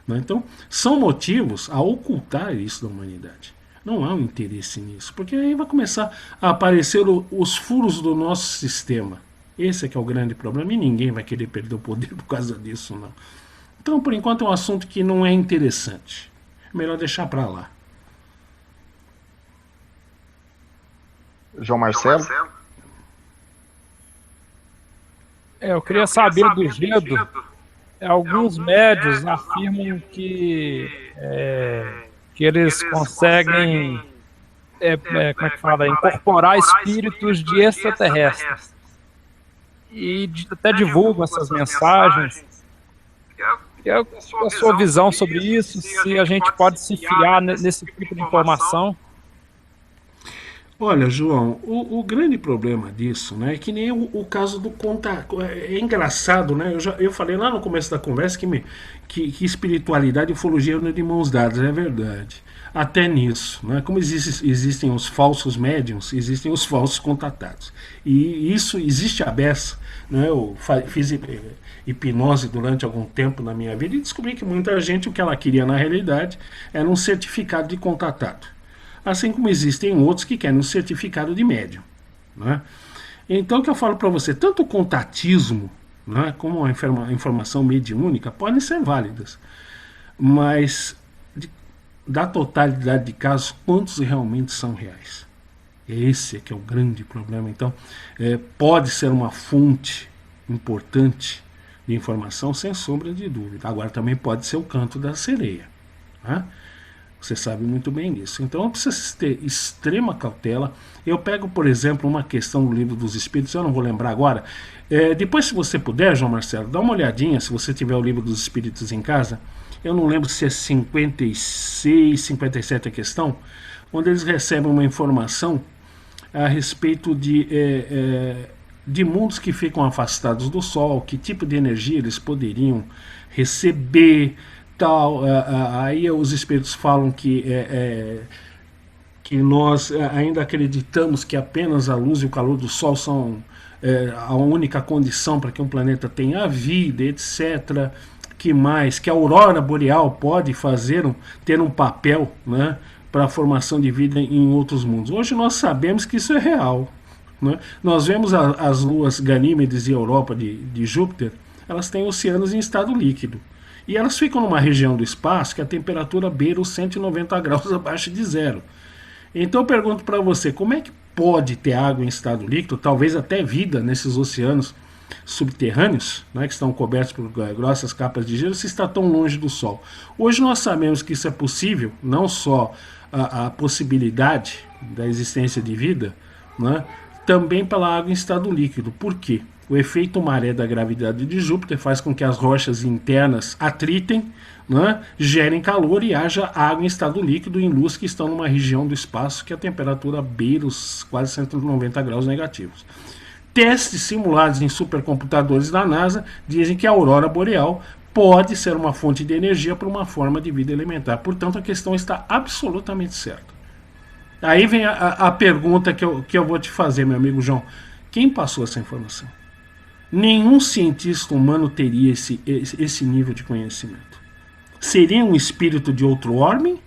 Então, são motivos a ocultar isso da humanidade. Não há um interesse nisso, porque aí vai começar a aparecer os furos do nosso sistema. Esse é que é o grande problema, e ninguém vai querer perder o poder por causa disso, não. Então, por enquanto, é um assunto que não é interessante. É melhor deixar para lá. João Marcelo? Eu queria saber do Gedo. Alguns médios afirmam que eles conseguem como é que fala, incorporar espíritos de extraterrestres. E até divulgam essas mensagens. A sua visão sobre isso, se a gente pode se fiar nesse tipo de informação. Olha, João, o grande problema disso, né, é que nem o caso do contato. É engraçado, né? Eu falei lá no começo da conversa que espiritualidade e ufologia andam de mãos dadas, é verdade. Até nisso, né? Como existem os falsos médiums, existem os falsos contatados. E isso existe a beça, né? Eu fiz hipnose durante algum tempo na minha vida e descobri que muita gente, o que ela queria na realidade era um certificado de contatado. Assim como existem outros que querem um certificado de médium, né? Então, o que eu falo para você, tanto o contatismo, né, como a informação mediúnica podem ser válidas, mas da totalidade de casos, quantos realmente são reais? Esse é que é o grande problema. Então, pode ser uma fonte importante de informação, sem sombra de dúvida. Agora, também pode ser o canto da sereia, né? Você sabe muito bem disso. Então precisa ter extrema cautela. Eu pego, por exemplo, uma questão do Livro dos Espíritos, eu não vou lembrar agora. Depois, se você puder, João Marcelo, dá uma olhadinha, se você tiver o Livro dos Espíritos em casa. Eu não lembro se é 56, 57 a questão, onde eles recebem uma informação a respeito de mundos que ficam afastados do Sol, que tipo de energia eles poderiam receber, tal. Aí os espíritos falam que nós ainda acreditamos que apenas a luz e o calor do Sol são a única condição para que um planeta tenha vida, etc. Que mais? Que a aurora boreal pode ter um papel, né, para a formação de vida em outros mundos. Hoje nós sabemos que isso é real, né? Nós vemos as luas Ganímedes e Europa de Júpiter, elas têm oceanos em estado líquido. E elas ficam numa região do espaço que a temperatura beira os 190 graus abaixo de zero. Então eu pergunto para você, como é que pode ter água em estado líquido, talvez até vida nesses oceanos subterrâneos, né, que estão cobertos por grossas capas de gelo, se está tão longe do Sol? Hoje nós sabemos que isso é possível, não só a possibilidade da existência de vida, né, também pela água em estado líquido. Por quê? O efeito maré da gravidade de Júpiter faz com que as rochas internas atritem, né, gerem calor e haja água em estado líquido em luz que estão numa região do espaço que a temperatura beira os quase 190 graus negativos. Testes simulados em supercomputadores da NASA dizem que a aurora boreal pode ser uma fonte de energia para uma forma de vida elementar. Portanto, a questão está absolutamente certa. Aí vem a pergunta que eu vou te fazer, meu amigo João. Quem passou essa informação? Nenhum cientista humano teria esse nível de conhecimento. Seria um espírito de outro homem?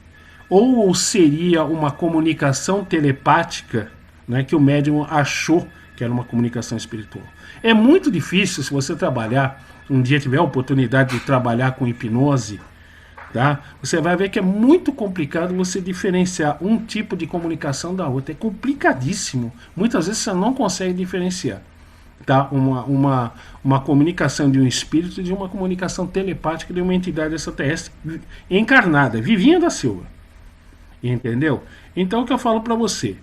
Ou seria uma comunicação telepática, né, que o médium achou que era uma comunicação espiritual? É muito difícil, se você trabalhar, um dia tiver a oportunidade de trabalhar com hipnose, tá? Você vai ver que é muito complicado você diferenciar um tipo de comunicação da outra. É complicadíssimo. Muitas vezes você não consegue diferenciar, tá? Uma comunicação de um espírito de uma comunicação telepática de uma entidade extraterrestre encarnada, Vivinha da Silva. Entendeu? Então o que eu falo para você,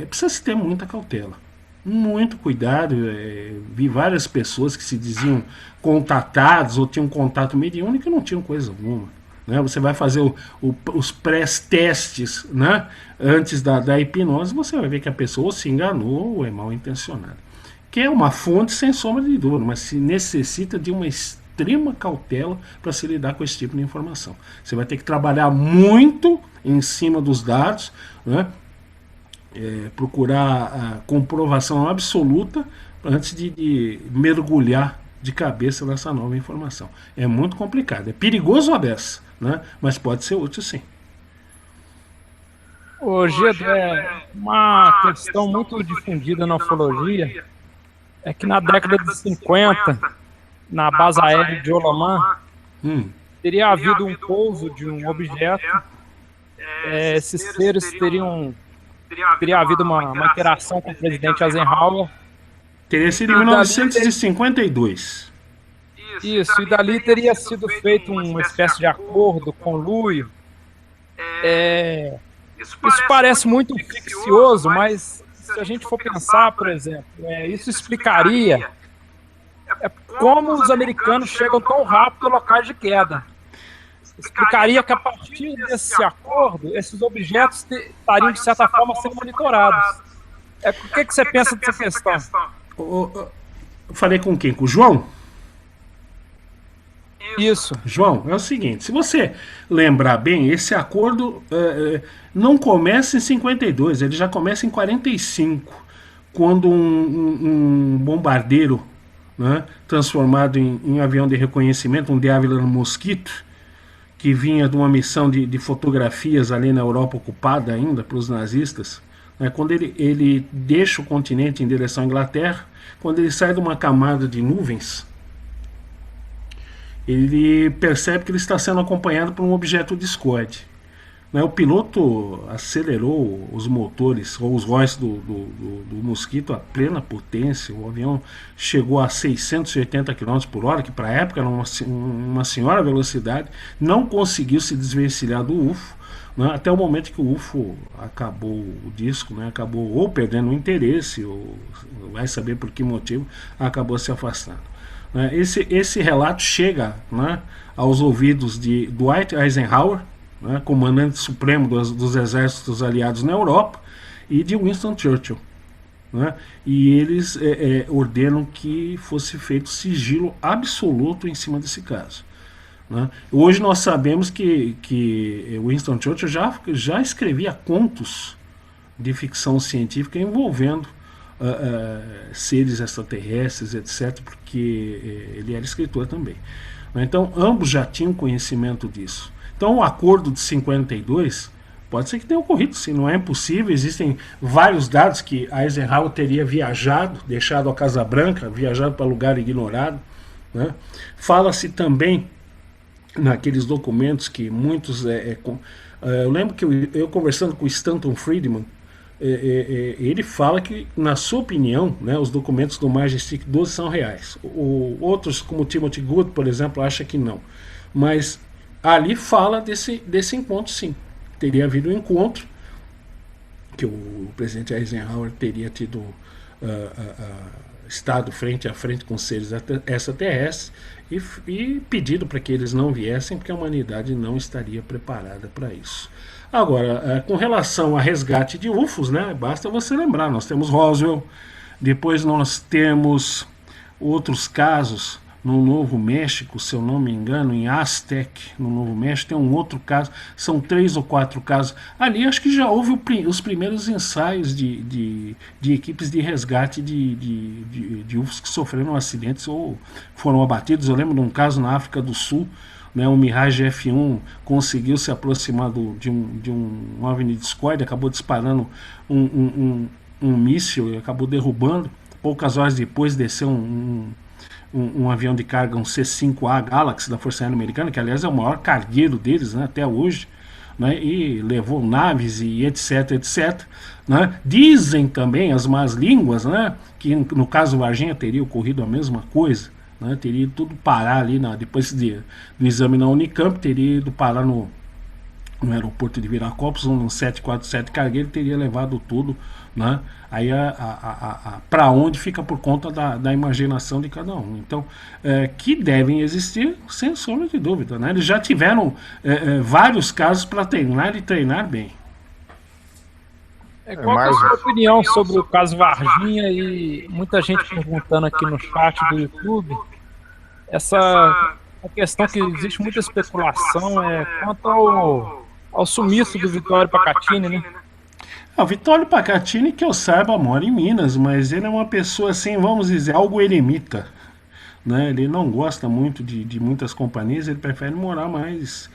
precisa se ter muita cautela. muito cuidado. Vi várias pessoas que se diziam contatados ou tinham contato mediúnico e não tinham coisa alguma. Né? Você vai fazer os pré-testes, né? Antes da hipnose, você vai ver que a pessoa se enganou ou é mal intencionada. Que é uma fonte sem sombra de dúvida, mas se necessita de uma extrema cautela para se lidar com esse tipo de informação. Você vai ter que trabalhar muito em cima dos dados, né? Procurar a comprovação absoluta antes de mergulhar de cabeça nessa nova informação. É muito complicado, é perigoso a dessa, né? Mas pode ser útil sim. Hoje é uma questão muito difundida na ufologia, é que na década de 50, na base aérea de Olamã, teria havido um pouso de um objeto, esses seres teria havido uma interação com o presidente Eisenhower. Teria sido em 1952. Isso, e dali teria sido feito uma espécie de acordo com Luio. Isso parece muito ficcioso, mas se a gente for pensar, por exemplo, isso explicaria como os americanos chegam tão rápido ao local de queda. Explicaria que a partir desse acordo, esses objetos estariam, de certa forma, sendo monitorados. O que você pensa dessa questão? Eu falei com quem? Com o João? Isso. João, é o seguinte, se você lembrar bem, esse acordo não começa em 52, ele já começa em 45, quando um bombardeiro, né, transformado em avião de reconhecimento, um Devil Mosquito, que vinha de uma missão de fotografias ali na Europa ocupada ainda pelos nazistas, né, quando ele deixa o continente em direção à Inglaterra, quando ele sai de uma camada de nuvens, ele percebe que ele está sendo acompanhado por um objeto discorde. Né, o piloto acelerou os motores, ou os róis do Mosquito a plena potência. O avião chegou a 680 km por hora, que para a época era uma senhora velocidade. Não conseguiu se desvencilhar do UFO, né, até o momento que o UFO acabou o disco, né, acabou ou perdendo o interesse, ou vai saber por que motivo, acabou se afastando. Né, esse relato chega, né, aos ouvidos de Dwight Eisenhower, né, comandante supremo dos exércitos aliados na Europa, e de Winston Churchill. Né, e eles ordenam que fosse feito sigilo absoluto em cima desse caso. Né. Hoje nós sabemos que Winston Churchill já escrevia contos de ficção científica envolvendo seres extraterrestres, etc., porque ele era escritor também. Então ambos já tinham conhecimento disso. Então o acordo de 52 pode ser que tenha ocorrido, sim, não é impossível. Existem vários dados que Eisenhower teria viajado, deixado a Casa Branca, viajado para lugar ignorado. Né? Fala-se também naqueles documentos que muitos... eu lembro que eu conversando com o Stanton Friedman, ele fala que, na sua opinião, né, os documentos do Majestic 12 são reais. Outros, como Timothy Good, por exemplo, acham que não. Mas ali fala desse encontro, sim. Teria havido um encontro que o presidente Eisenhower teria tido estado frente a frente com seres extraterrestres e pedido para que eles não viessem, porque a humanidade não estaria preparada para isso. Agora, com relação a resgate de UFOs, né, basta você lembrar, nós temos Roswell, depois nós temos outros casos no Novo México, se eu não me engano, em Aztec, no Novo México, tem um outro caso, são 3 ou 4 casos. Ali acho que já houve os primeiros ensaios de equipes de resgate de UFOs que sofreram acidentes ou foram abatidos. Eu lembro de um caso na África do Sul, né, o Mirage F1 conseguiu se aproximar de um OVNI discoide, acabou disparando um míssil e acabou derrubando. Poucas horas depois desceu um avião de carga, um C-5A Galaxy da Força Aérea Americana, que aliás é o maior cargueiro deles, né, até hoje, né, e levou naves e etc, etc. Né. Dizem também as más línguas, né, que no caso Varginha teria ocorrido a mesma coisa, né, teria ido tudo parar ali, depois do exame na Unicamp, teria ido parar no aeroporto de Viracopos, um 747 cargueiro, teria levado tudo, né? Aí para onde fica por conta da imaginação de cada um. Então, que devem existir, sem sombra de dúvida, né? Eles já tiveram vários casos para treinar e treinar bem. Qual é a sua opinião sobre o caso Varginha? E muita gente perguntando aqui no chat do YouTube a questão que existe muita especulação quanto ao sumiço do Vitório Pacatini, né? O Vitório Pacatini, que eu saiba, mora em Minas, mas ele é uma pessoa assim, vamos dizer, algo eremita, né? Ele não gosta muito de muitas companhias, ele prefere morar mais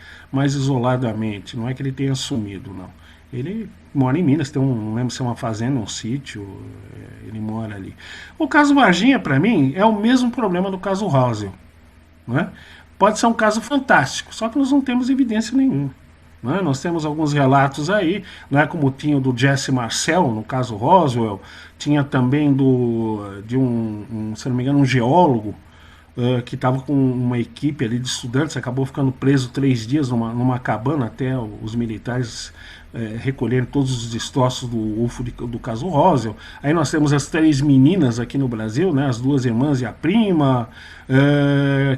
isoladamente. Não é que ele tenha sumido, não. Ele mora em Minas, não lembro se é uma fazenda, um sítio, ele mora ali. O caso Varginha, para mim, é o mesmo problema do caso Roswell, né? Pode ser um caso fantástico, só que nós não temos evidência nenhuma. Né? Nós temos alguns relatos aí, né, como tinha o do Jesse Marcel, no caso Roswell, tinha também de se não me engano, um geólogo que estava com uma equipe ali de estudantes, acabou ficando preso 3 dias numa cabana até os militares recolherem todos os destroços do UFO do caso Roswell. Aí nós temos as 3 meninas aqui no Brasil, né, as 2 irmãs e a prima.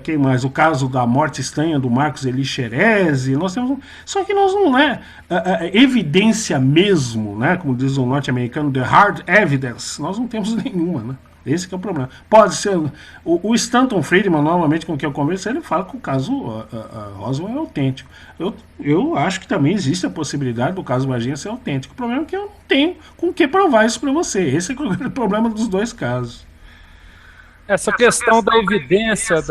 Quem mais? O caso da morte estranha do Marcos Eli Xerezi. Nós temos, só que nós não evidência mesmo, né, como diz o norte-americano, the hard evidence, nós não temos nenhuma, né? Esse que é o problema. Pode ser. O Stanton Friedman, normalmente com quem eu converso, ele fala que o caso Roswell é autêntico. Eu acho que também existe a possibilidade do caso Varginha ser autêntico. O problema é que eu não tenho com que provar isso para você. Esse é o problema dos 2 casos. Essa questão da evidência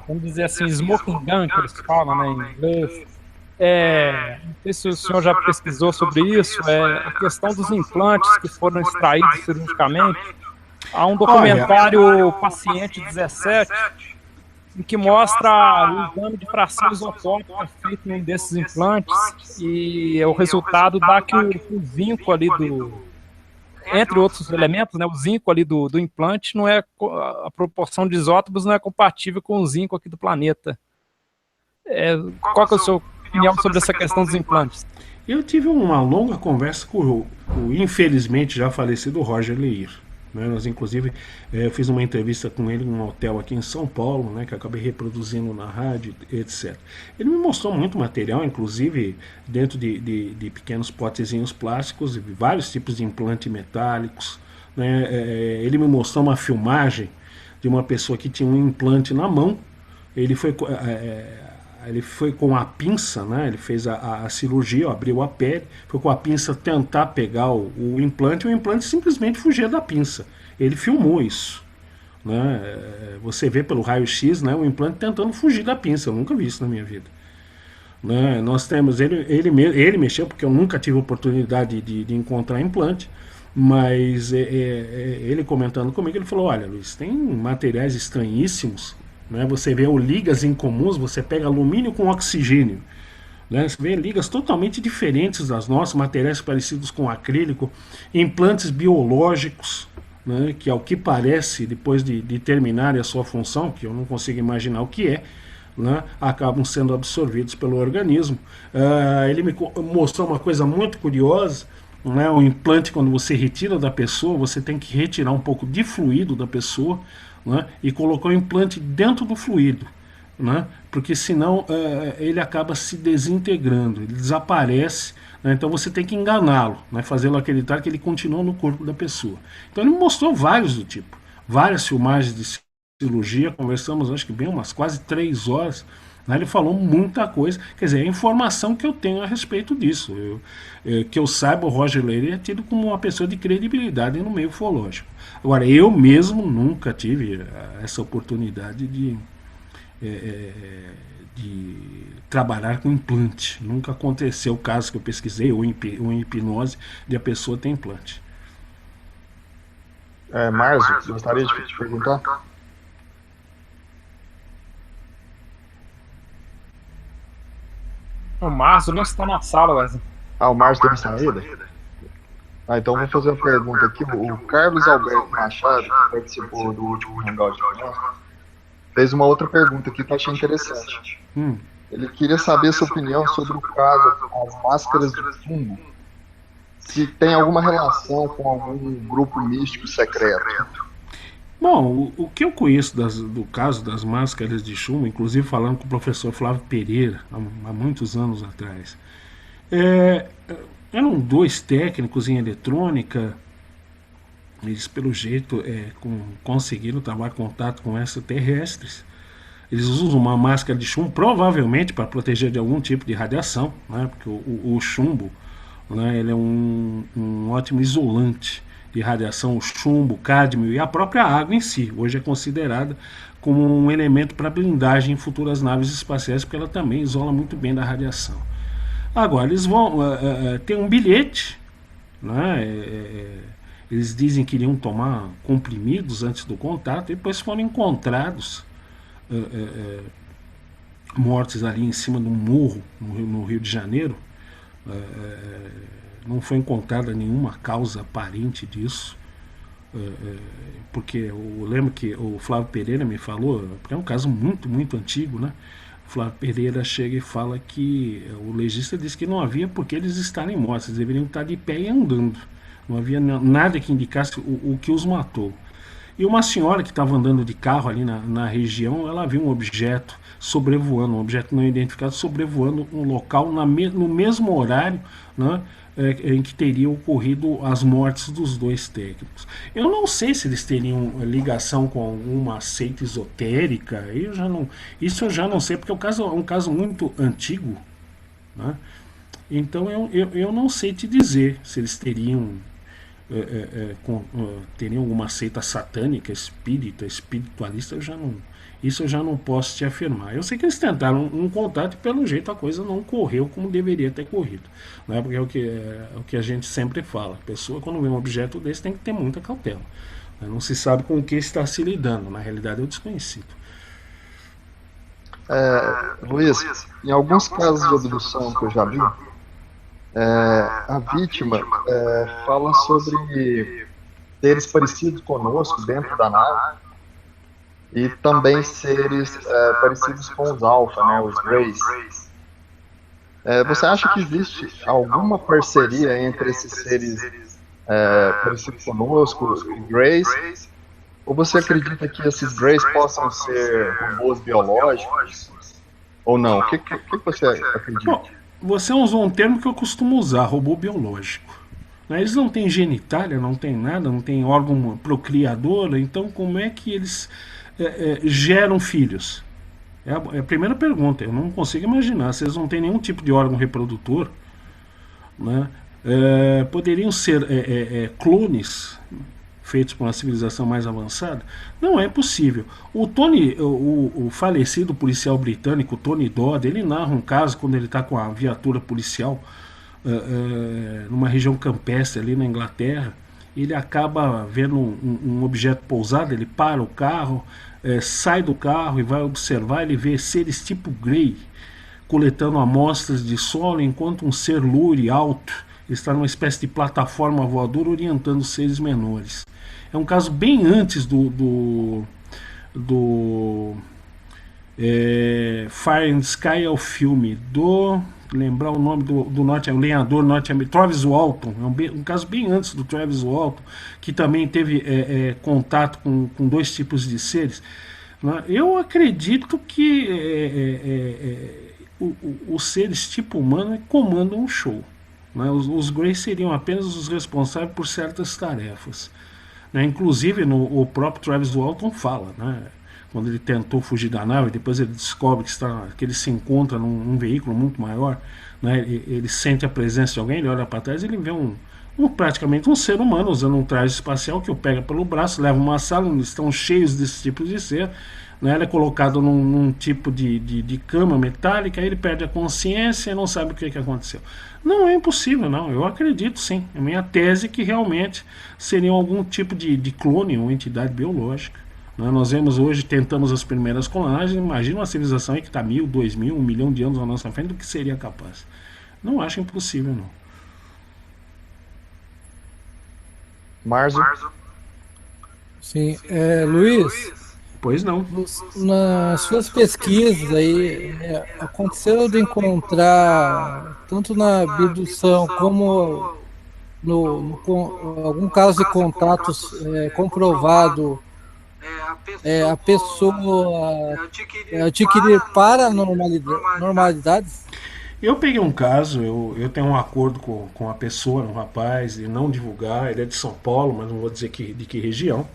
vamos dizer assim, smoking gun, que eles falam, né, em inglês. Não sei se o senhor já pesquisou sobre isso. A questão dos implantes que foram extraídos cirurgicamente. Há um documentário, Paciente 17, em que mostra o exame de fração isotópica feito em um desses implantes, e o resultado dá que o zinco ali entre outros elementos, né, o zinco ali do implante, não é, a proporção de isótopos não é compatível com o zinco aqui do planeta. Qual que é a sua opinião sobre essa questão dos implantes? Eu tive uma longa conversa com o infelizmente já falecido Roger Leir. Nós, inclusive, eu fiz uma entrevista com ele num hotel aqui em São Paulo, né, que eu acabei reproduzindo na rádio, etc. Ele me mostrou muito material, inclusive dentro de pequenos potezinhos plásticos, vários tipos de implantes metálicos. Né. Ele me mostrou uma filmagem de uma pessoa que tinha um implante na mão. Ele foi com a pinça, né? Ele fez a cirurgia, abriu a pele, foi com a pinça tentar pegar o implante, e o implante simplesmente fugia da pinça. Ele filmou isso. Né? Você vê pelo raio-x, né, o implante tentando fugir da pinça. Eu nunca vi isso na minha vida. Né? Nós temos, ele mexeu, porque eu nunca tive oportunidade de encontrar implante, mas ele comentando comigo, ele falou: olha, Luiz, tem materiais estranhíssimos. Né? Você vê ligas incomuns, você pega alumínio com oxigênio. Né? Você vê ligas totalmente diferentes das nossas, materiais parecidos com acrílico, implantes biológicos, né? Que ao que parece, depois de terminarem a sua função, que eu não consigo imaginar o que é, né? Acabam sendo absorvidos pelo organismo. Ele me mostrou uma coisa muito curiosa. Né? O implante, quando você retira da pessoa, você tem que retirar um pouco de fluido da pessoa, né? E colocar o implante dentro do fluido, né? Porque senão ele acaba se desintegrando, ele desaparece, né? Então você tem que enganá-lo, né? Fazê-lo acreditar que ele continua no corpo da pessoa. Então ele me mostrou vários do tipo, várias filmagens de cirurgia, conversamos acho que bem umas quase 3 horas. Ele falou muita coisa, quer dizer, a informação que eu tenho a respeito disso. Que eu saiba, o Roger Leir é tido como uma pessoa de credibilidade no meio ufológico. Agora, eu mesmo nunca tive essa oportunidade de trabalhar com implante. Nunca aconteceu o caso que eu pesquisei, ou em hipnose, de a pessoa ter implante. Márcio, gostaria de te perguntar? O Márcio não está na sala, Wesley. O Márcio teve saída? Então vou fazer uma pergunta aqui. O Carlos Alberto Machado, que participou do último Hangout, fez uma outra pergunta aqui que eu achei interessante. Ele queria saber a sua opinião sobre o caso das máscaras de chumbo. Se tem alguma relação com algum grupo místico secreto. Bom, o que eu conheço do caso das máscaras de chumbo, inclusive falando com o professor Flávio Pereira, há muitos anos atrás, é, eram dois técnicos em eletrônica. Eles, pelo jeito, conseguiram trabalhar contato com extraterrestres. Eles usam uma máscara de chumbo, provavelmente para proteger de algum tipo de radiação, né? Porque o chumbo, né, ele é um ótimo isolante de radiação. O chumbo, o cádmio e a própria água em si. Hoje é considerada como um elemento para blindagem em futuras naves espaciais, porque ela também isola muito bem da radiação. Agora, eles vão ter um bilhete, né? Eles dizem que iriam tomar comprimidos antes do contato, e depois foram encontrados mortos ali em cima de um morro no Rio de Janeiro. Não foi encontrada nenhuma causa aparente disso, porque eu lembro que o Flávio Pereira me falou, porque é um caso muito, muito antigo, né? O Flávio Pereira chega e fala que o legista disse que não havia por que eles estarem mortos, eles deveriam estar de pé e andando. Não havia nada que indicasse o que os matou. E uma senhora que estava andando de carro ali na região, ela viu um objeto sobrevoando, um objeto não identificado sobrevoando um local no mesmo horário, né, em que teria ocorrido as mortes dos dois técnicos. Eu não sei se eles teriam ligação com alguma seita esotérica, isso eu já não sei, porque o caso é um caso muito antigo, né? Então eu não sei te dizer se eles teriam alguma seita satânica, espírita, espiritualista. Isso eu já não posso te afirmar. Eu sei que eles tentaram um contato e pelo jeito a coisa não correu como deveria ter corrido, né? Porque é o que a gente sempre fala, a pessoa quando vê um objeto desse tem que ter muita cautela, né? Não se sabe com o que está se lidando, na realidade é o desconhecido. Luiz, em alguns casos de abdução que eu já vi, a vítima fala sobre seres parecidos conosco dentro da nave e também seres parecidos com os alfa, né, os Greys. Você acha que existe alguma parceria entre esses seres parecidos conosco e Greys? Ou você acredita que esses Greys possam ser robôs biológicos? Ou não? O que você acredita? Bom, você usou um termo que eu costumo usar, robô biológico. Eles não têm genitália, não tem nada, não tem órgão procriador, então como é que eles geram filhos? É a primeira pergunta. Eu não consigo imaginar. Se eles não têm nenhum tipo de órgão reprodutor, né, poderiam ser clones feitos por uma civilização mais avançada? Não é possível. O falecido policial britânico Tony Dodd, ele narra um caso quando ele está com a viatura policial numa região campestre ali na Inglaterra. Ele acaba vendo um objeto pousado, ele para o carro, sai do carro e vai observar. Ele vê seres tipo Grey coletando amostras de solo, enquanto um ser louro e alto está numa espécie de plataforma voadora orientando os seres menores. É um caso bem antes do Fire and Sky, é o filme lembrar o nome do o lenhador norte-americano, Travis Walton. É um caso bem antes do Travis Walton, que também teve contato com dois tipos de seres. Eu acredito que os seres tipo humano comandam um show. Os Greys seriam apenas os responsáveis por certas tarefas. Inclusive, o próprio Travis Walton fala, né, quando ele tentou fugir da nave, depois ele descobre que ele se encontra num veículo muito maior, né, ele sente a presença de alguém, ele olha para trás e ele vê praticamente um ser humano usando um traje espacial que o pega pelo braço, leva uma sala onde estão cheios desses tipos de ser, né, ele é colocado num tipo de cama metálica, ele perde a consciência e não sabe o que aconteceu. Não é impossível, não. Eu acredito sim. A minha tese é que realmente seriam algum tipo de clone ou entidade biológica. Nós vemos hoje, tentamos as primeiras clonagens. Imagina uma civilização aí que está 1.000, 2.000, 1 milhão de anos à nossa frente, do que seria capaz. Não acho impossível, não. Marzo? Sim, Luiz, Pois não. Nas suas pesquisas aí, aconteceu de encontrar, tanto na abdução como algum caso de contatos comprovado, a pessoa adquirir paranormalidades? Eu peguei um caso, eu tenho um acordo com a pessoa, um rapaz, de não divulgar, ele é de São Paulo, mas não vou dizer de que região.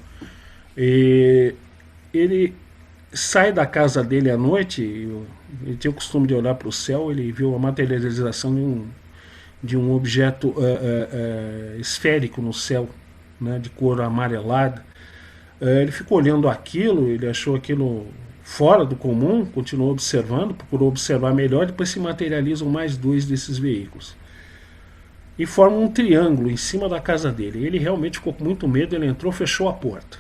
E ele sai da casa dele à noite, ele tinha o costume de olhar para o céu, ele viu a materialização de um objeto esférico no céu, né, de cor amarelada. Ele ficou olhando aquilo, ele achou aquilo fora do comum, continuou observando, procurou observar melhor, depois se materializam mais dois desses veículos. E formam um triângulo em cima da casa dele. Ele realmente ficou com muito medo, ele entrou, fechou a porta.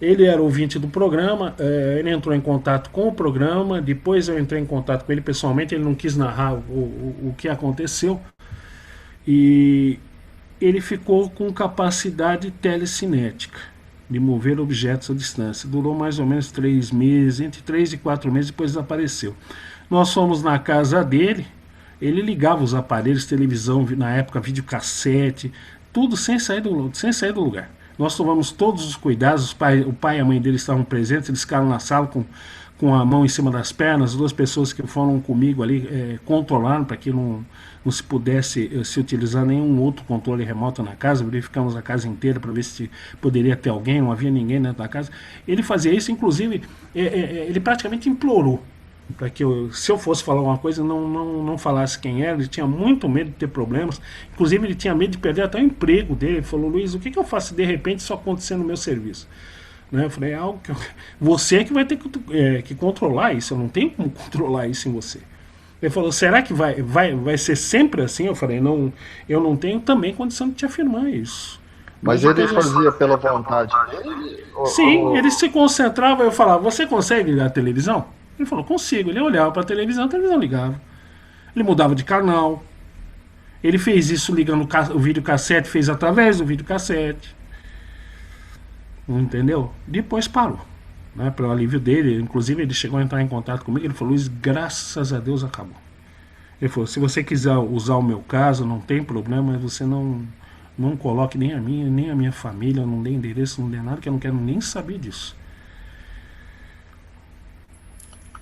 Ele era ouvinte do programa, ele entrou em contato com o programa, depois eu entrei em contato com ele pessoalmente, ele não quis narrar o que aconteceu, e ele ficou com capacidade telecinética, de mover objetos à distância. Durou mais ou menos 3 meses, entre 3 e 4 meses, depois desapareceu. Nós fomos na casa dele, ele ligava os aparelhos, televisão, na época videocassete, tudo sem sair do lugar. Nós tomamos todos os cuidados, o pai e a mãe dele estavam presentes, eles ficaram na sala com a mão em cima das pernas, duas pessoas que foram comigo ali controlaram para que não se pudesse se utilizar nenhum outro controle remoto na casa, verificamos a casa inteira para ver se poderia ter alguém, não havia ninguém dentro da casa. Ele fazia isso, inclusive, ele praticamente implorou para que se eu fosse falar uma coisa, não falasse quem era. Ele tinha muito medo de ter problemas, inclusive ele tinha medo de perder até o emprego dele. Ele falou: Luiz, o que eu faço se de repente isso acontecer no meu serviço? Né? Eu falei: é algo que você que vai ter que controlar isso, eu não tenho como controlar isso em você. Ele falou: será que vai ser sempre assim? Eu falei: não, eu não tenho também condição de te afirmar isso. Mas ele fazia pela vontade dele? Sim, ele se concentrava. Eu falava: você consegue ligar a televisão? Ele falou: consigo. Ele olhava para a televisão ligava. Ele mudava de canal. Ele fez isso ligando o videocassete, fez através do videocassete. Entendeu? Depois parou. Né, para o alívio dele, inclusive ele chegou a entrar em contato comigo. Ele falou: Luiz, graças a Deus acabou. Ele falou: se você quiser usar o meu caso, não tem problema, mas você não coloque nem a minha, nem a minha família, não dê endereço, não dê nada, que eu não quero nem saber disso.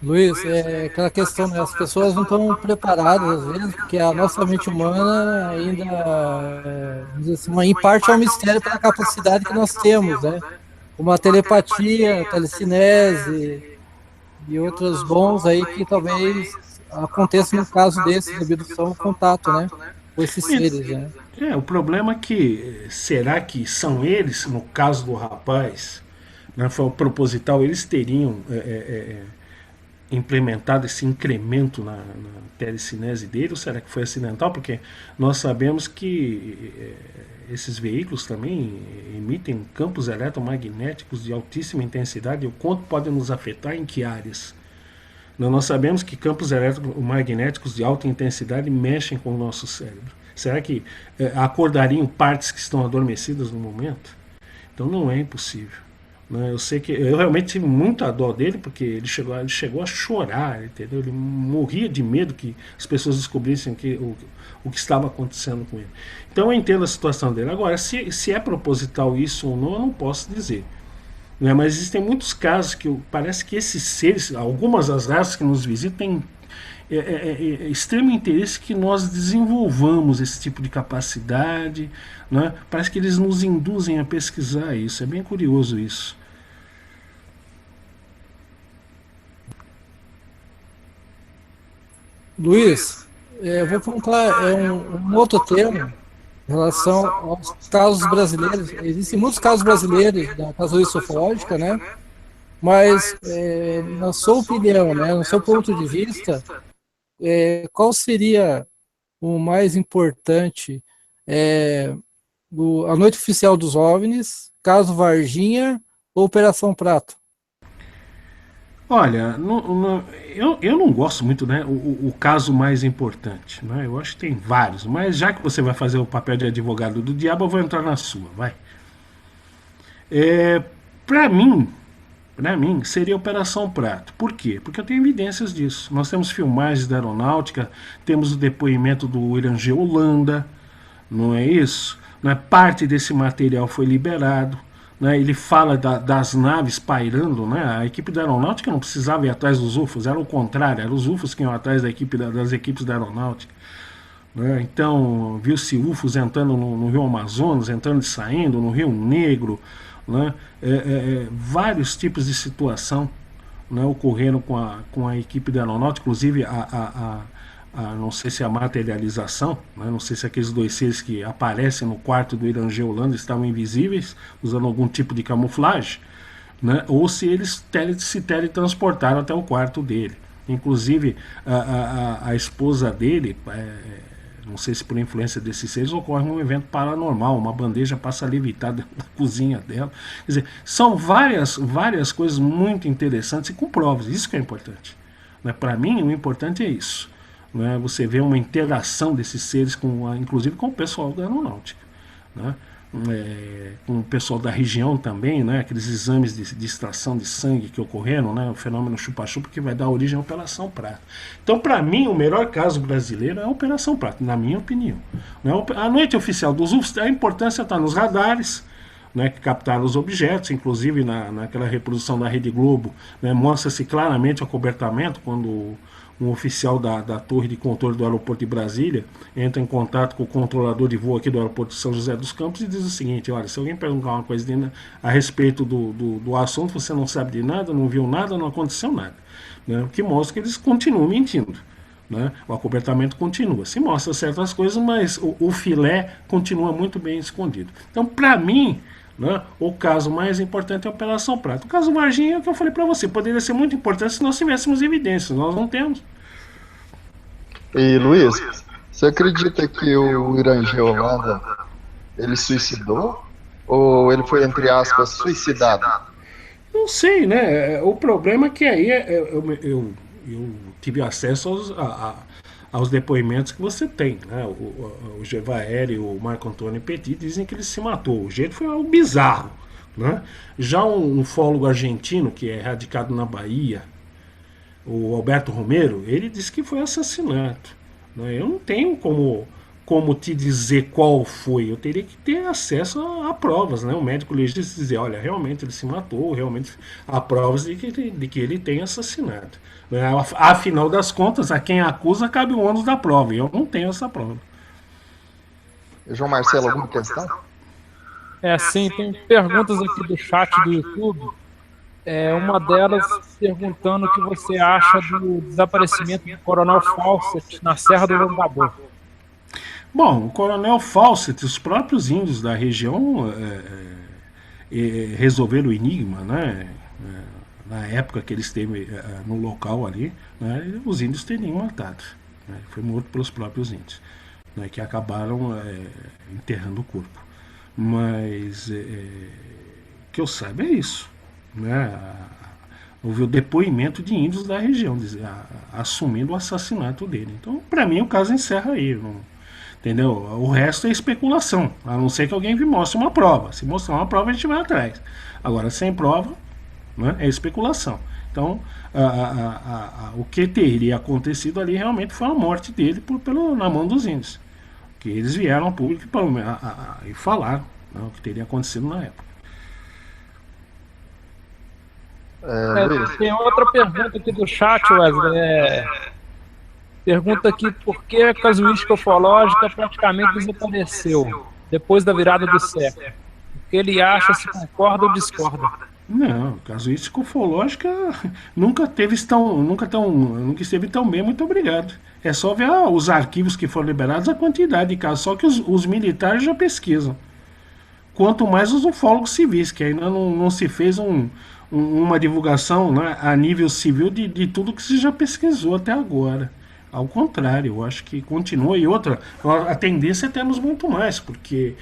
Luiz, aquela questão, né? As pessoas não estão preparadas, às vezes, porque a nossa mente humana ainda, assim, em parte, é um mistério pela capacidade que nós temos, né? Como a telepatia, a telecinese e outros dons aí que talvez aconteçam no caso desse, de abdução, contato, né? Com esses seres, né? O problema é que, será que são eles, no caso do rapaz, né, foi proposital, eles teriam implementado esse incremento na telecinese dele, ou será que foi acidental? Porque nós sabemos que esses veículos também emitem campos eletromagnéticos de altíssima intensidade, e o quanto podem nos afetar, em que áreas. Nós sabemos que campos eletromagnéticos de alta intensidade mexem com o nosso cérebro. Será que acordariam partes que estão adormecidas no momento? Então não é impossível. Eu sei que eu realmente tive muita dó dele, porque ele chegou a chorar, entendeu? Ele morria de medo que as pessoas descobrissem o que estava acontecendo com ele. Então eu entendo a situação dele. Agora, se é proposital isso ou não, eu não posso dizer. Mas existem muitos casos que parece que esses seres, algumas das raças que nos visitam, têm extremo interesse que nós desenvolvamos esse tipo de capacidade, né? Parece que eles nos induzem a pesquisar isso. É bem curioso isso. Luiz, eu vou perguntar um outro tema em relação aos casos brasileiros. Existem muitos casos brasileiros da casuística ufológica, né? Mas, na sua opinião, né, no seu ponto de vista, qual seria o mais importante? A Noite Oficial dos OVNIs, caso Varginha ou Operação Prato? Olha, eu não gosto muito, né, o caso mais importante, né? Eu acho que tem vários, mas já que você vai fazer o papel de advogado do diabo, eu vou entrar na sua, vai. Para mim, para mim, seria a Operação Prato. Por quê? Porque eu tenho evidências disso. Nós temos filmagens da aeronáutica, temos o depoimento do William G. Holanda, não é isso? Né? Parte desse material foi liberado. Né? Ele fala das naves pairando. Né? A equipe da aeronáutica não precisava ir atrás dos UFOs, era o contrário, eram os UFOs que iam atrás das equipes da aeronáutica. Né? Então, viu-se UFOs entrando no Rio Amazonas, entrando e saindo, no Rio Negro. Né? Vários tipos de situação, né, ocorreram com a equipe da aeronáutica, inclusive não sei se a materialização, né, não sei se aqueles dois seres que aparecem no quarto do Irangê Holanda estavam invisíveis, usando algum tipo de camuflagem, né, ou se eles se teletransportaram até o quarto dele. Inclusive, a esposa dele, não sei se por influência desses seres, ocorre um evento paranormal, uma bandeja passa a levitar dentro da cozinha dela. Quer dizer, são várias coisas muito interessantes e com provas, isso que é importante. Né? Para mim, o importante é isso. Né? Você vê uma interação desses seres, inclusive com o pessoal da aeronáutica. Né? Com o pessoal da região também, né? Aqueles exames de extração de sangue que ocorreram, né? O fenômeno chupa-chupa que vai dar origem à Operação Prato. Então, para mim, o melhor caso brasileiro é a Operação Prato, na minha opinião. Né? A noite oficial dos UFOs, a importância está nos radares, né, que captaram os objetos, inclusive naquela reprodução da Rede Globo, né, mostra-se claramente o acobertamento quando um oficial da torre de controle do aeroporto de Brasília entra em contato com o controlador de voo aqui do aeroporto de São José dos Campos e diz o seguinte: olha, se alguém perguntar uma coisa a respeito do assunto, você não sabe de nada, não viu nada, não aconteceu nada. Né? O que mostra que eles continuam mentindo. Né? O acobertamento continua. Se mostra certas coisas, mas o filé continua muito bem escondido. Então, para mim, né, o caso mais importante é a Operação Prato. O caso Varginha é o que eu falei para você, poderia ser muito importante se nós tivéssemos evidências, nós não temos. E Luiz, você acredita que o Irangê Holanda ele suicidou? Ou ele foi, entre aspas, suicidado? Não sei, né? O problema é que aí eu tive acesso aos depoimentos que você tem, né? O Gevaeri e o Marco Antônio Petit dizem que ele se matou. O jeito foi algo bizarro, né? Já um ufólogo argentino que é radicado na Bahia, o Alberto Romero, ele disse que foi assassinato, né? Eu não tenho como te dizer qual foi, eu teria que ter acesso a provas, né? O médico legista dizer, olha, realmente ele se matou, realmente há provas de que ele tem assassinado. Afinal das contas, a quem acusa cabe o ônus da prova, e eu não tenho essa prova. João Marcelo, alguma questão? Sim, tem perguntas aqui do chat do YouTube. Uma delas perguntando o que você acha do desaparecimento do Coronel Fawcett na Serra do Longabu. Bom, o Coronel Fawcett, os próprios índios da região resolveram o enigma, né? Na época que ele esteve no local ali, né, os índios teriam matado. Né? Foi morto pelos próprios índios, né, que acabaram enterrando o corpo. Mas que eu saiba é isso. Né? Houve o depoimento de índios da região, assumindo o assassinato dele. Então, para mim, o caso encerra aí. Não, entendeu? O resto é especulação, a não ser que alguém me mostre uma prova. Se mostrar uma prova, a gente vai atrás. Agora, sem prova, né, é especulação. Então, o que teria acontecido ali realmente foi a morte dele na mão dos índios. Que eles vieram ao público e falaram, né, o que teria acontecido na época. Tem outra pergunta aqui do chat, Wesley. Pergunta aqui por que a casuística ufológica praticamente desapareceu depois da virada do século. O que ele acha, se concorda ou discorda? Não, casuística ufológica nunca esteve tão bem, muito obrigado. É só ver os arquivos que foram liberados, a quantidade de casos, só que os militares já pesquisam. Quanto mais os ufólogos civis, que ainda não se fez uma divulgação, né, a nível civil de tudo que se já pesquisou até agora. Ao contrário, eu acho que continua. E outra, a tendência é termos muito mais, porque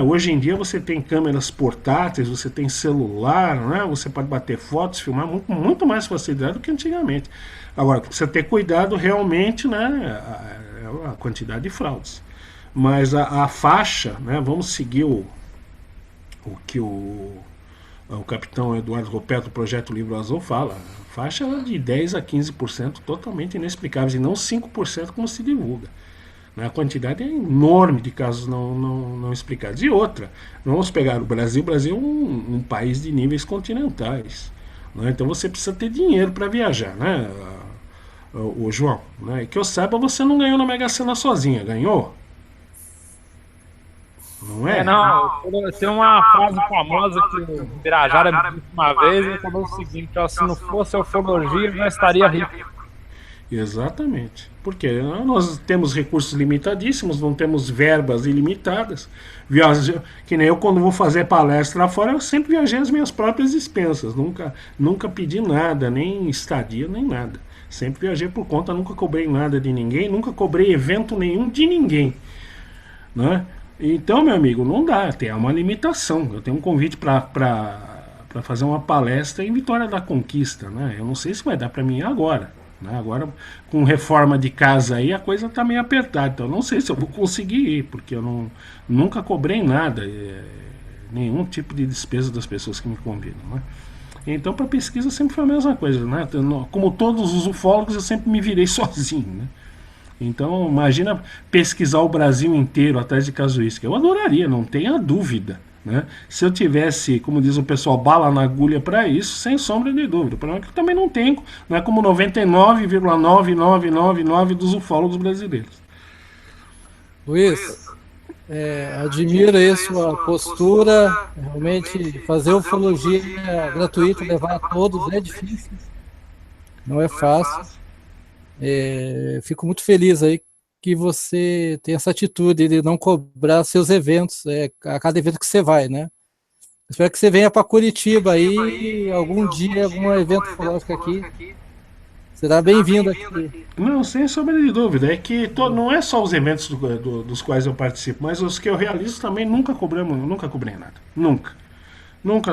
hoje em dia você tem câmeras portáteis, você tem celular, né, você pode bater fotos, filmar muito mais facilidade do que antigamente. Agora, precisa ter cuidado realmente, né, a quantidade de fraudes. Mas a faixa, né, vamos seguir o que o capitão Eduardo Roberto do Projeto Livro Azul fala, faixa de 10 a 15% totalmente inexplicáveis, e não 5% como se divulga. A quantidade é enorme de casos não explicados. E outra, vamos pegar o Brasil. O Brasil é um país de níveis continentais. Né? Então você precisa ter dinheiro para viajar, né, o João? Né? Que eu saiba, você não ganhou na Mega Sena sozinha, ganhou? Não é? Não, tem uma frase famosa que o Birajara me disse uma vez, ele falou o seguinte, ó, se não fosse a ufologia, eu já estaria rico. Exatamente. Porque nós temos recursos limitadíssimos, não temos verbas ilimitadas. Que nem eu, quando vou fazer palestra lá fora, eu sempre viajei as minhas próprias despensas. Nunca pedi nada, nem estadia, nem nada. Sempre viajei por conta, nunca cobrei nada de ninguém, nunca cobrei evento nenhum de ninguém. Né? Então, meu amigo, não dá, tem uma limitação. Eu tenho um convite para fazer uma palestra em Vitória da Conquista. Né? Eu não sei se vai dar para mim agora. Né? Agora, com reforma de casa aí, a coisa está meio apertada. Então, eu não sei se eu vou conseguir ir, porque eu nunca cobrei nada, nenhum tipo de despesa das pessoas que me convidam. Né? Então, para pesquisa sempre foi a mesma coisa. Né? Como todos os ufólogos, eu sempre me virei sozinho. Né? Então, imagina pesquisar o Brasil inteiro atrás de casuística. Eu adoraria, não tenha dúvida. Né? Se eu tivesse, como diz o pessoal, bala na agulha para isso, sem sombra de dúvida. O problema é que eu também não tenho, não é como 99,9999 dos ufólogos brasileiros. Luiz, admiro aí sua postura. Realmente, fazer ufologia gratuita, levar a todos é difícil, não é fácil. Fico muito feliz aí que você tem essa atitude de não cobrar seus eventos, a cada evento que você vai, né? Espero que você venha para Curitiba aí, algum dia, algum evento ufológico aqui. Será bem-vindo aqui. Não, sem sombra de dúvida. É que não é só os eventos dos quais eu participo, mas os que eu realizo também nunca cobrei nada. Nunca. Nunca.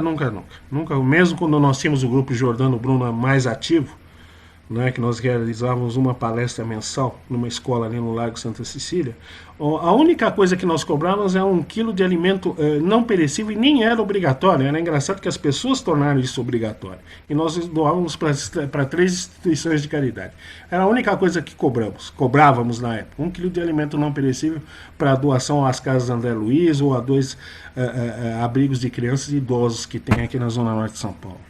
Mesmo quando nós tínhamos o grupo Jordano Bruno mais ativo, né, que nós realizávamos uma palestra mensal numa escola ali no Largo Santa Cecília, a única coisa que nós cobrávamos era 1 quilo de alimento não perecível, e nem era obrigatório. Era engraçado que as pessoas tornaram isso obrigatório. E nós doávamos para 3 instituições de caridade. Era a única coisa que cobrávamos na época. 1 quilo de alimento não perecível para doação às casas André Luiz ou a 2 abrigos de crianças e idosos que tem aqui na Zona Norte de São Paulo.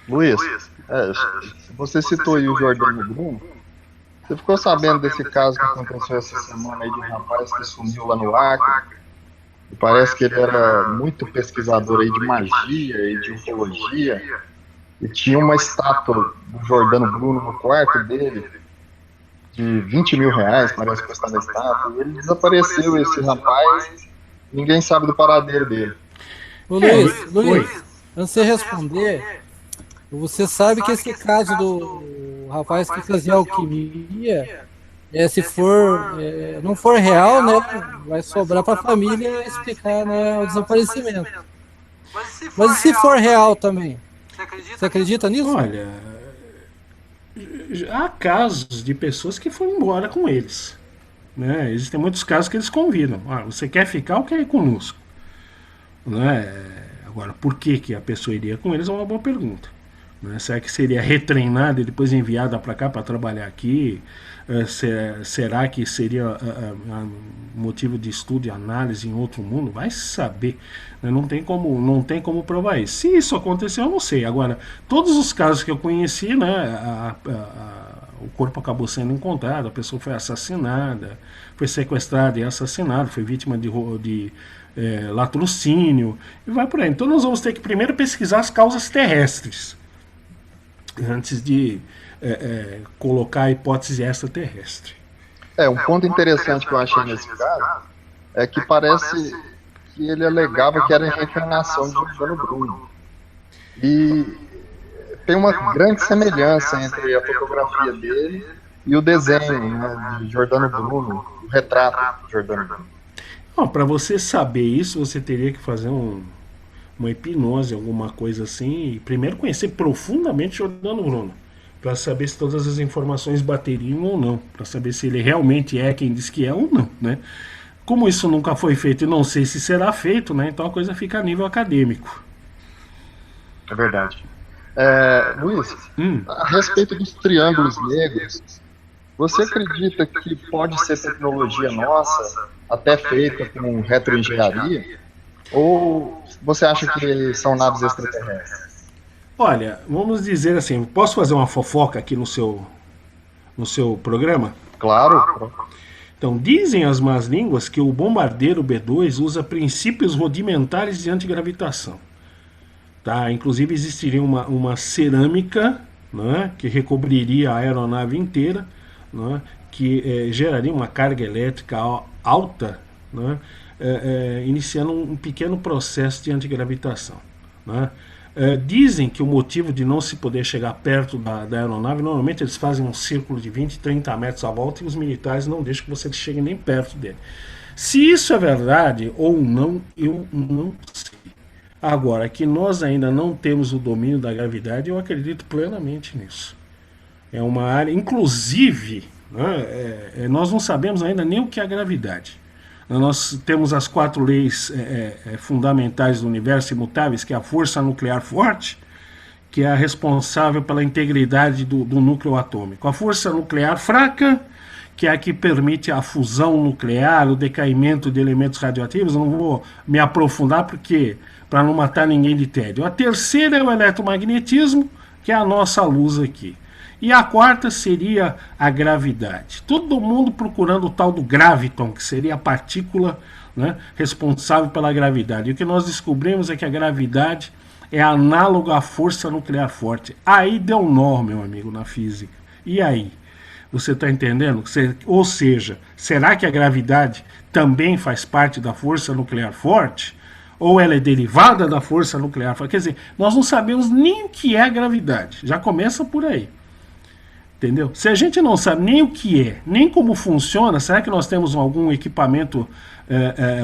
Luiz, você citou aí o Jordano Bruno. Você ficou sabendo desse caso que aconteceu essa semana aí de um rapaz que sumiu lá no Acre? E parece que ele era muito pesquisador aí de magia e de ufologia. E tinha uma estátua do Jordano Bruno no quarto dele, de 20 mil reais, parece que custava a estátua. E ele desapareceu, esse rapaz. Ninguém sabe do paradeiro dele. Ô, Luiz, antes de você responder, você sabe que esse caso do rapaz que fazia alquimia, se não for real, né, vai sobrar para a família explicar, né, o desaparecimento. Mas e se for real também? Você acredita nisso? Olha, há casos de pessoas que foram embora com eles. Né? Existem muitos casos que eles convidam. Você quer ficar ou quer ir conosco? Né? Agora, por que a pessoa iria com eles é uma boa pergunta. Né? Será que seria retreinada e depois enviada para cá para trabalhar aqui? Será que seria motivo de estudo e análise em outro mundo? Vai saber. Né? Não tem como provar isso. Se isso aconteceu, eu não sei. Agora, todos os casos que eu conheci, né, o corpo acabou sendo encontrado, a pessoa foi assassinada, foi sequestrada e assassinada, foi vítima de latrocínio, e vai por aí. Então nós vamos ter que primeiro pesquisar as causas terrestres, antes de colocar a hipótese extraterrestre. Um ponto interessante que eu achei nesse caso é que parece que ele alegava que era a reencarnação de Jordano Bruno. E tem uma grande semelhança entre a fotografia dele e o desenho, né, de Jordano Bruno, o retrato de Jordano Bruno. Para você saber isso, você teria que fazer uma hipnose, alguma coisa assim, e primeiro conhecer profundamente Jordano Bruno, para saber se todas as informações bateriam ou não, para saber se ele realmente é quem diz que é ou não, né? Como isso nunca foi feito e não sei se será feito, né? Então a coisa fica a nível acadêmico. É verdade. Luiz, a respeito dos triângulos negros, você acredita que pode ser tecnologia nossa, até feita com retroengenharia? Ou você acha que são naves extraterrestres? Olha, vamos dizer assim, posso fazer uma fofoca aqui no seu programa? Claro. Então, dizem as más línguas que o bombardeiro B-2 usa princípios rudimentares de antigravitação. Tá? Inclusive existiria uma cerâmica, né, que recobriria a aeronave inteira, né, que geraria uma carga elétrica alta, né, iniciando um pequeno processo de antigravitação. Né? Dizem que o motivo de não se poder chegar perto da aeronave, normalmente eles fazem um círculo de 20, 30 metros à volta e os militares não deixam que você chegue nem perto dele. Se isso é verdade ou não, eu não sei. Agora, que nós ainda não temos o domínio da gravidade, eu acredito plenamente nisso. É uma área, inclusive, né, nós não sabemos ainda nem o que é a gravidade. Nós temos as 4 leis fundamentais do universo imutáveis, que é a força nuclear forte, que é a responsável pela integridade do núcleo atômico. A força nuclear fraca, que é a que permite a fusão nuclear, o decaimento de elementos radioativos. Eu não vou me aprofundar porque para não matar ninguém de tédio. A terceira é o eletromagnetismo, que é a nossa luz aqui. E a quarta seria a gravidade. Todo mundo procurando o tal do graviton, que seria a partícula, né, responsável pela gravidade. E o que nós descobrimos é que a gravidade é análoga à força nuclear forte. Aí deu nó, meu amigo, na física. E aí? Você está entendendo? Ou seja, será que a gravidade também faz parte da força nuclear forte? Ou ela é derivada da força nuclear forte? Quer dizer, nós não sabemos nem o que é a gravidade. Já começa por aí. Entendeu? Se a gente não sabe nem o que é, nem como funciona, será que nós temos algum equipamento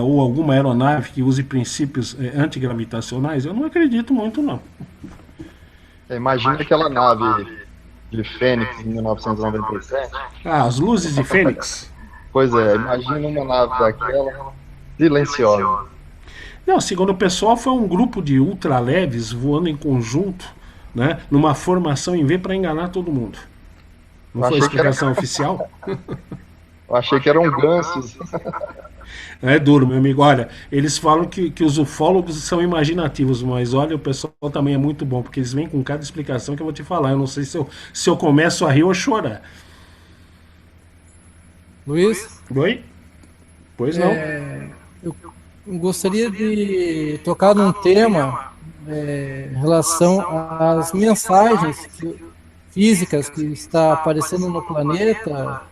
ou alguma aeronave que use princípios antigravitacionais? Eu não acredito muito, não. Imagina aquela nave de Fênix em 1997. As luzes de Fênix. Pois é, imagina uma nave daquela silenciosa. Não, segundo o pessoal, foi um grupo de ultraleves voando em conjunto, né, numa formação em V para enganar todo mundo. Não foi a explicação oficial? Eu achei que eram gansos. É duro, meu amigo. Olha, eles falam que os ufólogos são imaginativos, mas olha, o pessoal também é muito bom, porque eles vêm com cada explicação que eu vou te falar. Eu não sei se eu começo a rir ou a chorar. Luiz? Oi? Pois não. Eu gostaria de tocar num tema em relação às mensagens físicas que está aparecendo no planeta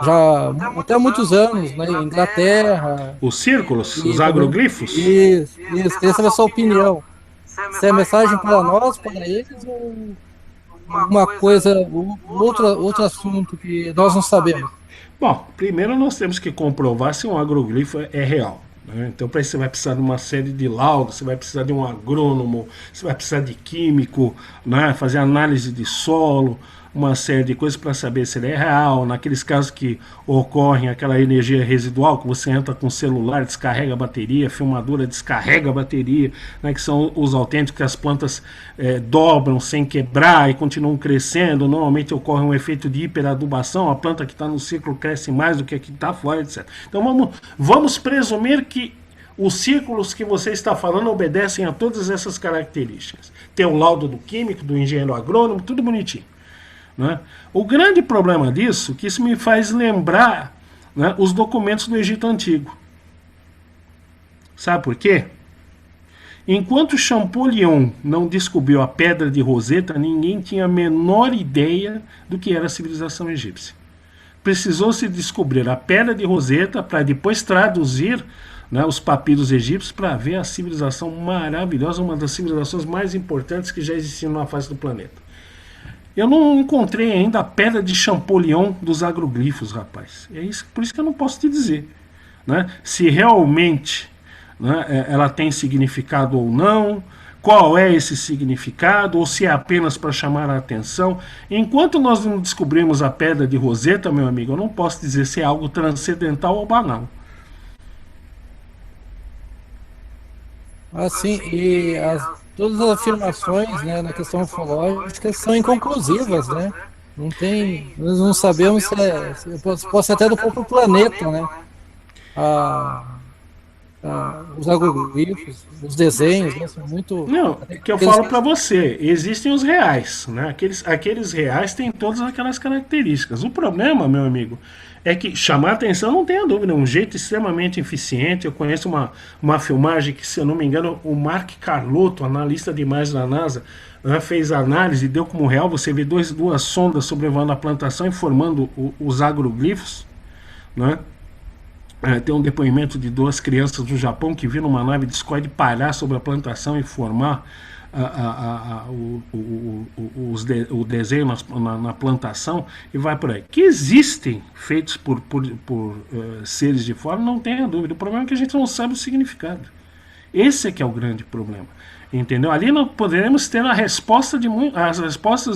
já até há muitos anos, né? Inglaterra. Os círculos, os agroglifos? Isso. Queria saber a sua opinião. Se é mensagem para nós, para eles, ou alguma coisa, outro assunto que nós não sabemos? Bom, primeiro nós temos que comprovar se um agroglifo é real. Então, para isso você vai precisar de uma série de laudos, você vai precisar de um agrônomo, você vai precisar de químico, né, fazer análise de solo, uma série de coisas para saber se ele é real. Naqueles casos que ocorrem aquela energia residual, que você entra com o celular, descarrega a bateria, a filmadora descarrega a bateria, né, que são os autênticos que as plantas dobram sem quebrar e continuam crescendo. Normalmente ocorre um efeito de hiperadubação, a planta que está no ciclo cresce mais do que a que está fora, etc. Então vamos presumir que os círculos que você está falando obedecem a todas essas características. Tem o laudo do químico, do engenheiro agrônomo, tudo bonitinho. Né? O grande problema disso, que isso me faz lembrar, né, os documentos do Egito Antigo. Sabe por quê? Enquanto Champollion não descobriu a pedra de Roseta, ninguém tinha a menor ideia do que era a civilização egípcia. Precisou-se descobrir a pedra de Roseta para depois traduzir, né, os papiros egípcios para ver a civilização maravilhosa, uma das civilizações mais importantes que já existiam na face do planeta. Eu não encontrei ainda a pedra de Champollion dos agroglifos, rapaz. Por isso que eu não posso te dizer, né, se realmente, né, ela tem significado ou não, qual é esse significado, ou se é apenas para chamar a atenção. Enquanto nós não descobrimos a pedra de Roseta, meu amigo, eu não posso dizer se é algo transcendental ou banal. Assim, e todas as afirmações, né, na questão ufológica são inconclusivas, né? Não tem, nós não sabemos pode ser até do próprio planeta, né? Os agroglifos, os desenhos, né, são muito... Não, é que eu falo para você, existem os reais, né? Aqueles reais têm todas aquelas características. O problema, meu amigo, é que chamar atenção, não tenha dúvida, é um jeito extremamente eficiente. Eu conheço uma filmagem que, se eu não me engano, o Mark Carlotto, analista de imagens da NASA, né, fez análise e deu como real. Você vê duas sondas sobrevoando a plantação e formando os agroglifos, né? Tem um depoimento de duas crianças do Japão que viram uma nave discoide parar sobre a plantação e formar o desenho na plantação, e vai por aí. Que existem, feitos por seres de fora, não tenha dúvida. O problema é que a gente não sabe o significado. Esse é que é o grande problema. Entendeu? Ali nós poderemos ter as respostas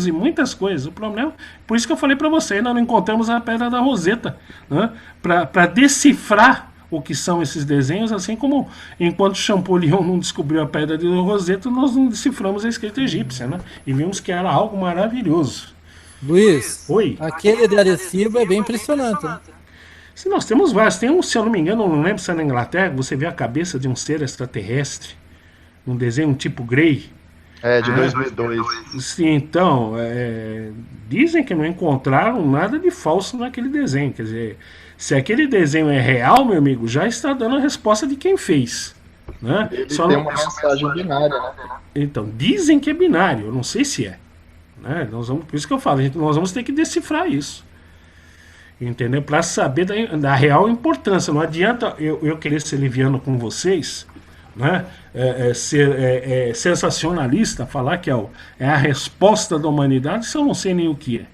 de muitas coisas. O problema, por isso que eu falei para você, ainda não encontramos a pedra da Roseta, né? Para decifrar o que são esses desenhos, assim como enquanto Champollion não descobriu a pedra da Roseta, nós não deciframos a escrita egípcia, né? E vimos que era algo maravilhoso. Luiz, Oi? Aquele de Arecibo é bem impressionante, né? Se nós temos vários, tem um, se eu não me engano, não lembro se é na Inglaterra, você vê a cabeça de um ser extraterrestre, um desenho tipo Grey. De 2002. Sim, então, dizem que não encontraram nada de falso naquele desenho. Quer dizer, se aquele desenho é real, meu amigo, já está dando a resposta de quem fez. Né? Ele tem uma mensagem binária, né? Então, dizem que é binário, eu não sei se é. Né? Por isso que eu falo, nós vamos ter que decifrar isso. Entendeu? Para saber da real importância. Não adianta eu querer ser liviano com vocês, né? Ser sensacionalista, falar que é a resposta da humanidade, se eu não sei nem o que é.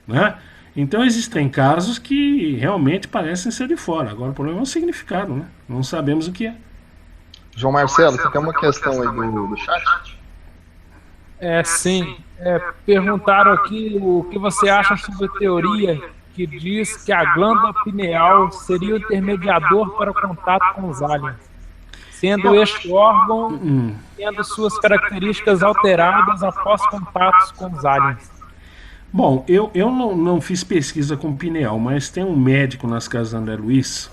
Né? Então existem casos que realmente parecem ser de fora. Agora o problema é o significado, né? Não sabemos o que é. João Marcelo, você tem uma questão aí do chat? Sim. Perguntaram aqui o que você acha sobre a teoria que diz que a glândula pineal seria o intermediador para o contato com os aliens, sendo este órgão tendo suas características alteradas após contatos com os aliens. Bom, eu não fiz pesquisa com pineal, mas tem um médico nas casas André Luiz,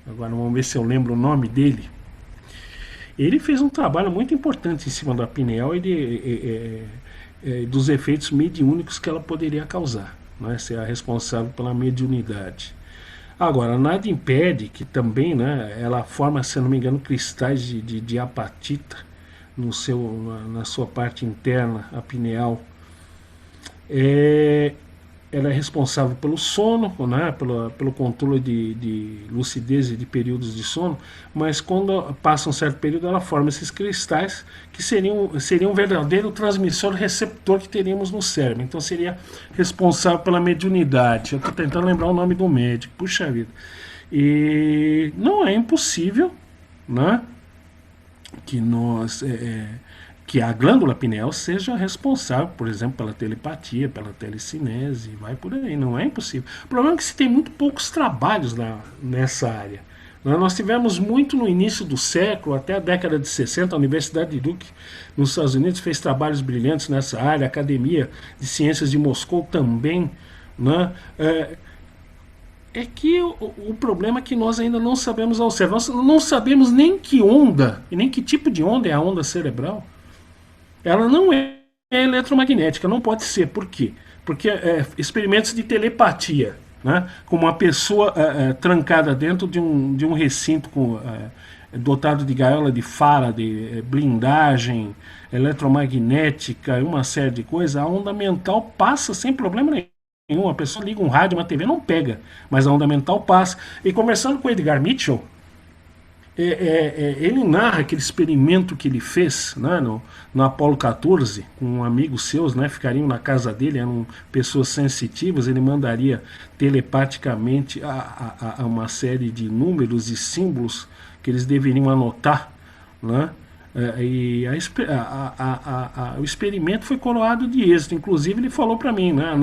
agora vamos ver se eu lembro o nome dele. Ele fez um trabalho muito importante em cima da pineal e dos efeitos mediúnicos que ela poderia causar, né, ser a responsável pela mediunidade. Agora, nada impede que também, né, ela forma, se não me engano, cristais de apatita na sua parte interna, a pineal. Ela é responsável pelo sono, né, pelo controle de lucidez e de períodos de sono, mas quando passa um certo período ela forma esses cristais que seriam um verdadeiro transmissor-receptor que teríamos no cérebro. Então seria responsável pela mediunidade. Eu estou tentando lembrar o nome do médico, puxa vida. E não é impossível, né, que a glândula pineal seja responsável, por exemplo, pela telepatia, pela telecinese, vai por aí, não é impossível. O problema é que se tem muito poucos trabalhos nessa área. Nós tivemos muito no início do século, até a década de 60, a Universidade de Duke, nos Estados Unidos, fez trabalhos brilhantes nessa área, a Academia de Ciências de Moscou também, né? Que o problema é que nós ainda não sabemos ao certo. Nós não sabemos nem que onda, e nem que tipo de onda é a onda cerebral. Ela não é eletromagnética, não pode ser. Por quê? Porque experimentos de telepatia, né, com uma pessoa trancada dentro de um recinto dotado de gaiola de Faraday, blindagem eletromagnética, uma série de coisas, a onda mental passa sem problema nenhum. A pessoa liga um rádio, uma TV, não pega, mas a onda mental passa. E conversando com o Edgar Mitchell, ele narra aquele experimento que ele fez, né, no Apollo 14, com amigos seus, né, ficariam na casa dele, eram pessoas sensitivas, ele mandaria telepaticamente a uma série de números e símbolos que eles deveriam anotar, né, e o experimento foi coroado de êxito. Inclusive ele falou para mim, né,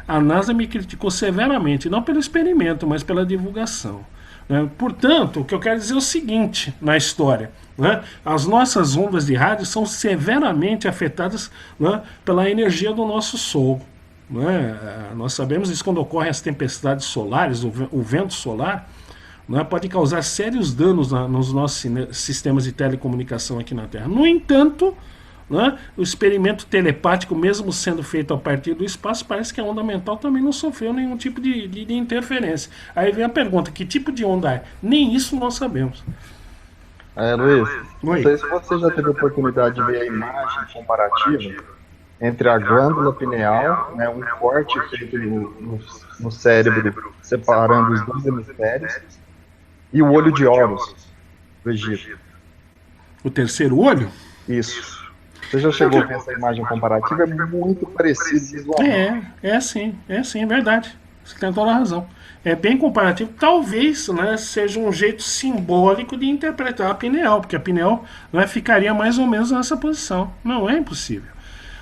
a NASA me criticou severamente, não pelo experimento, mas pela divulgação. né? Portanto, o que eu quero dizer é o seguinte na história, né? As nossas ondas de rádio são severamente afetadas, né, pela energia do nosso Sol. Né? Nós sabemos isso quando ocorrem as tempestades solares, o vento solar, né, pode causar sérios danos nos nossos sistemas de telecomunicação aqui na Terra. No entanto, né, o experimento telepático, mesmo sendo feito a partir do espaço, parece que a onda mental também não sofreu nenhum tipo de interferência. Aí vem a pergunta, que tipo de onda é? Nem isso nós sabemos. Luiz, não Oi. sei se você já teve a oportunidade de ver a imagem comparativa entre a glândula pineal, né, um corte feito no cérebro, separando os dois hemisférios, e o olho de Horus, do Egito. O terceiro olho? Isso. Você já chegou a ver essa imagem comparativa? É muito parecido visualmente. É sim, é verdade. Você tem toda a razão. É bem comparativo. Talvez, né, seja um jeito simbólico de interpretar a pineal, porque a pineal, né, ficaria mais ou menos nessa posição. Não é impossível.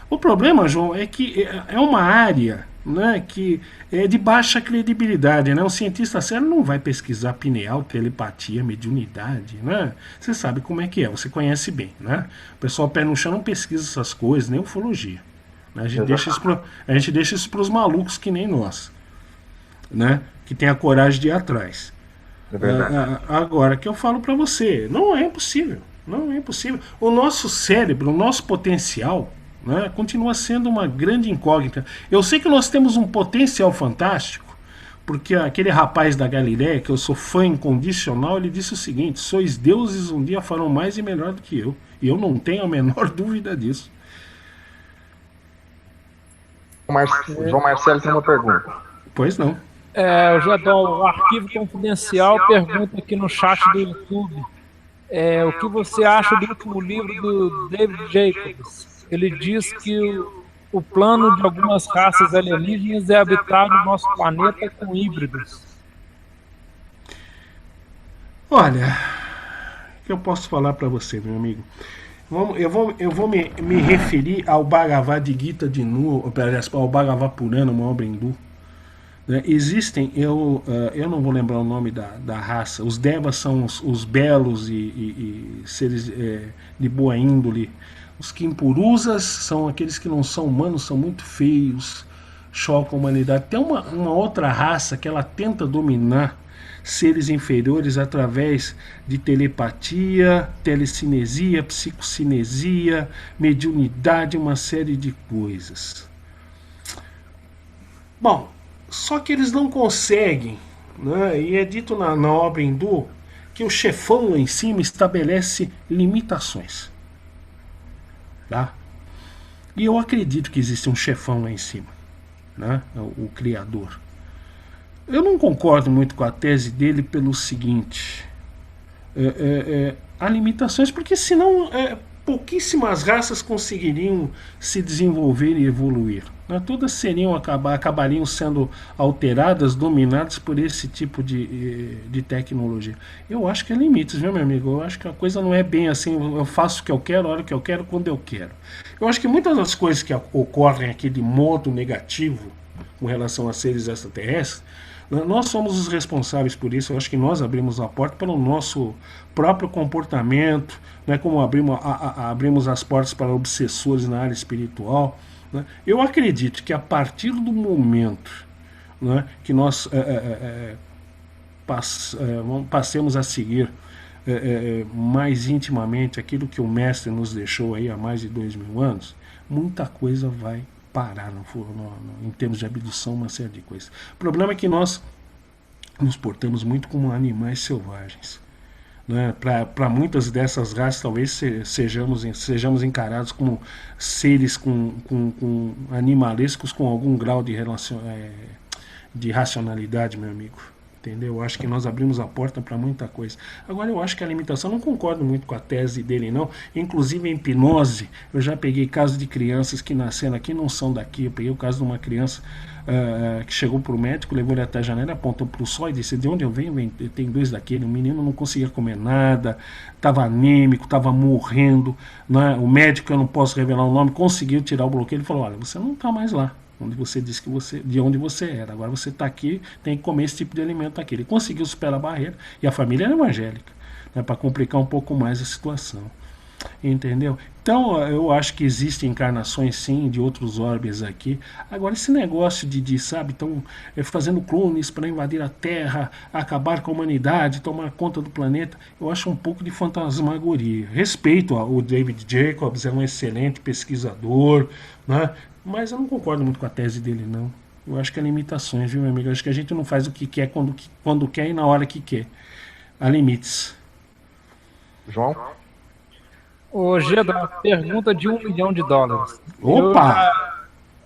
O problema, João, é que é uma área, né, que é de baixa credibilidade, né? Um cientista sério não vai pesquisar pineal, telepatia, mediunidade, né? Você sabe como é que é, você conhece bem, né? O pessoal pé no chão não pesquisa essas coisas, nem ufologia. Né? A gente deixa isso para os malucos que nem nós, né? Que tem a coragem de ir atrás. É verdade. Agora, que eu falo para você, não é impossível. Não é impossível. O nosso cérebro, o nosso potencial, né, continua sendo uma grande incógnita. Eu sei que nós temos um potencial fantástico, porque aquele rapaz da Galileia, que eu sou fã incondicional, ele disse o seguinte: sois deuses, um dia farão mais e melhor do que eu. E eu não tenho a menor dúvida disso. O João Marcelo tem uma pergunta. Pois não. O Jadon, o Arquivo Confidencial pergunta aqui no chat do YouTube o que você acha do último livro do David Jacobs. Ele diz que o plano de algumas raças alienígenas é habitar o nosso planeta com híbridos. Olha, o que eu posso falar para você, meu amigo? Eu vou me referir ao Bhagavad Gita de Nu, ao Bhagavad Purana, o Obra hindu. Existem, eu não vou lembrar o nome da raça, os Devas são os belos e seres de boa índole. Os Kimpurusas são aqueles que não são humanos, são muito feios, chocam a humanidade. Tem uma outra raça que ela tenta dominar seres inferiores através de telepatia, telecinesia, psicocinesia, mediunidade, uma série de coisas. Bom, só que eles não conseguem, né? E é dito na obra hindu que o chefão lá em cima estabelece limitações. Tá? E eu acredito que existe um chefão lá em cima, né? O Criador. Eu não concordo muito com a tese dele pelo seguinte: há limitações, porque senão pouquíssimas raças conseguiriam se desenvolver e evoluir. Né? Todas acabariam sendo alteradas, dominadas por esse tipo de tecnologia. Eu acho que há limites, viu, meu amigo? Eu acho que a coisa não é bem assim, eu faço o que eu quero, a hora que eu quero, quando eu quero. Eu acho que muitas das coisas que ocorrem aqui de modo negativo com relação a seres extraterrestres, nós somos os responsáveis por isso. Eu acho que nós abrimos a porta para o nosso próprio comportamento, né, como abrimos as portas para obsessores na área espiritual. Né. Eu acredito que a partir do momento, né, que nós passemos a seguir mais intimamente aquilo que o Mestre nos deixou aí há mais de 2000 anos, muita coisa vai parar em termos de abdução, uma série de coisas. O problema é que nós nos portamos muito como animais selvagens. Né? Para muitas dessas raças, talvez sejamos encarados como seres com animalescos com algum grau de racionalidade, meu amigo. Entendeu? Eu acho que nós abrimos a porta para muita coisa. Agora, eu acho que a limitação, não concordo muito com a tese dele, não. Inclusive, em hipnose, eu já peguei casos de crianças que nasceram aqui não são daqui. Eu peguei o caso de uma criança que chegou para o médico, levou ele até a janela, apontou para o sol e disse: de onde eu venho? Tem dois daquele. O menino não conseguia comer nada, estava anêmico, estava morrendo. Né? O médico, eu não posso revelar o nome, conseguiu tirar o bloqueio. Ele falou: olha, você não está mais lá. onde você disse que de onde você era. Agora você está aqui, tem que comer esse tipo de alimento aqui. Ele conseguiu superar a barreira e a família era evangélica, né, para complicar um pouco mais a situação. Entendeu? Então eu acho que existem encarnações sim de outros orbes aqui. Agora esse negócio sabe, estão fazendo clones para invadir a Terra, acabar com a humanidade, tomar conta do planeta, eu acho um pouco de fantasmagoria. Respeito o David Jacobs, é um excelente pesquisador, né? Mas eu não concordo muito com a tese dele, não. Eu acho que há limitações, viu, meu amigo? Eu acho que a gente não faz o que quer quando quer e na hora que quer. Há limites. João? Ô, Gedo, uma pergunta de $1 milhão. Opa!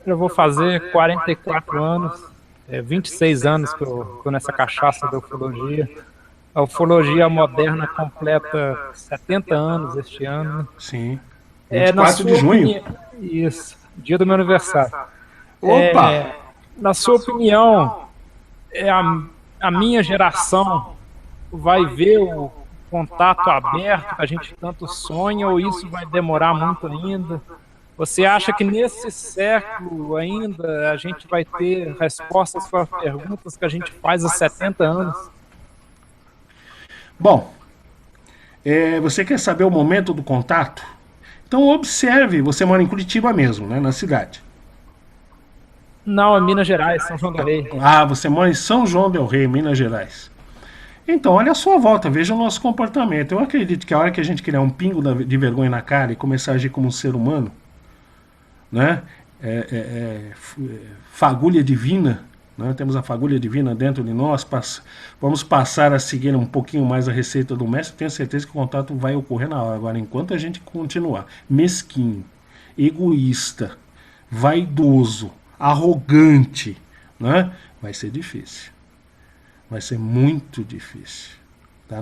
Eu vou fazer 44 anos, 26 anos que eu estou nessa cachaça da ufologia. A ufologia moderna completa 70 anos este ano. Sim. 24 de junho. Isso, dia do meu aniversário. Opa! Na sua opinião, a minha geração vai ver o contato aberto que a gente tanto sonha, ou isso vai demorar muito ainda? Você acha que nesse século ainda a gente vai ter respostas para perguntas que a gente faz há 70 anos? Bom, você quer saber o momento do contato? Então observe, você mora em Curitiba mesmo, né, na cidade? Não, é Minas Gerais, São João del Rei. Ah, você mora em São João del Rei, Minas Gerais. Então, olha a sua volta, veja o nosso comportamento. Eu acredito que a hora que a gente criar um pingo de vergonha na cara e começar a agir como um ser humano, né? Fagulha divina, né? Temos a fagulha divina dentro de nós, vamos passar a seguir um pouquinho mais a receita do mestre, tenho certeza que o contato vai ocorrer na hora. Agora, enquanto a gente continuar mesquinho, egoísta, vaidoso, arrogante, né? Vai ser difícil. Vai ser muito difícil. Tá?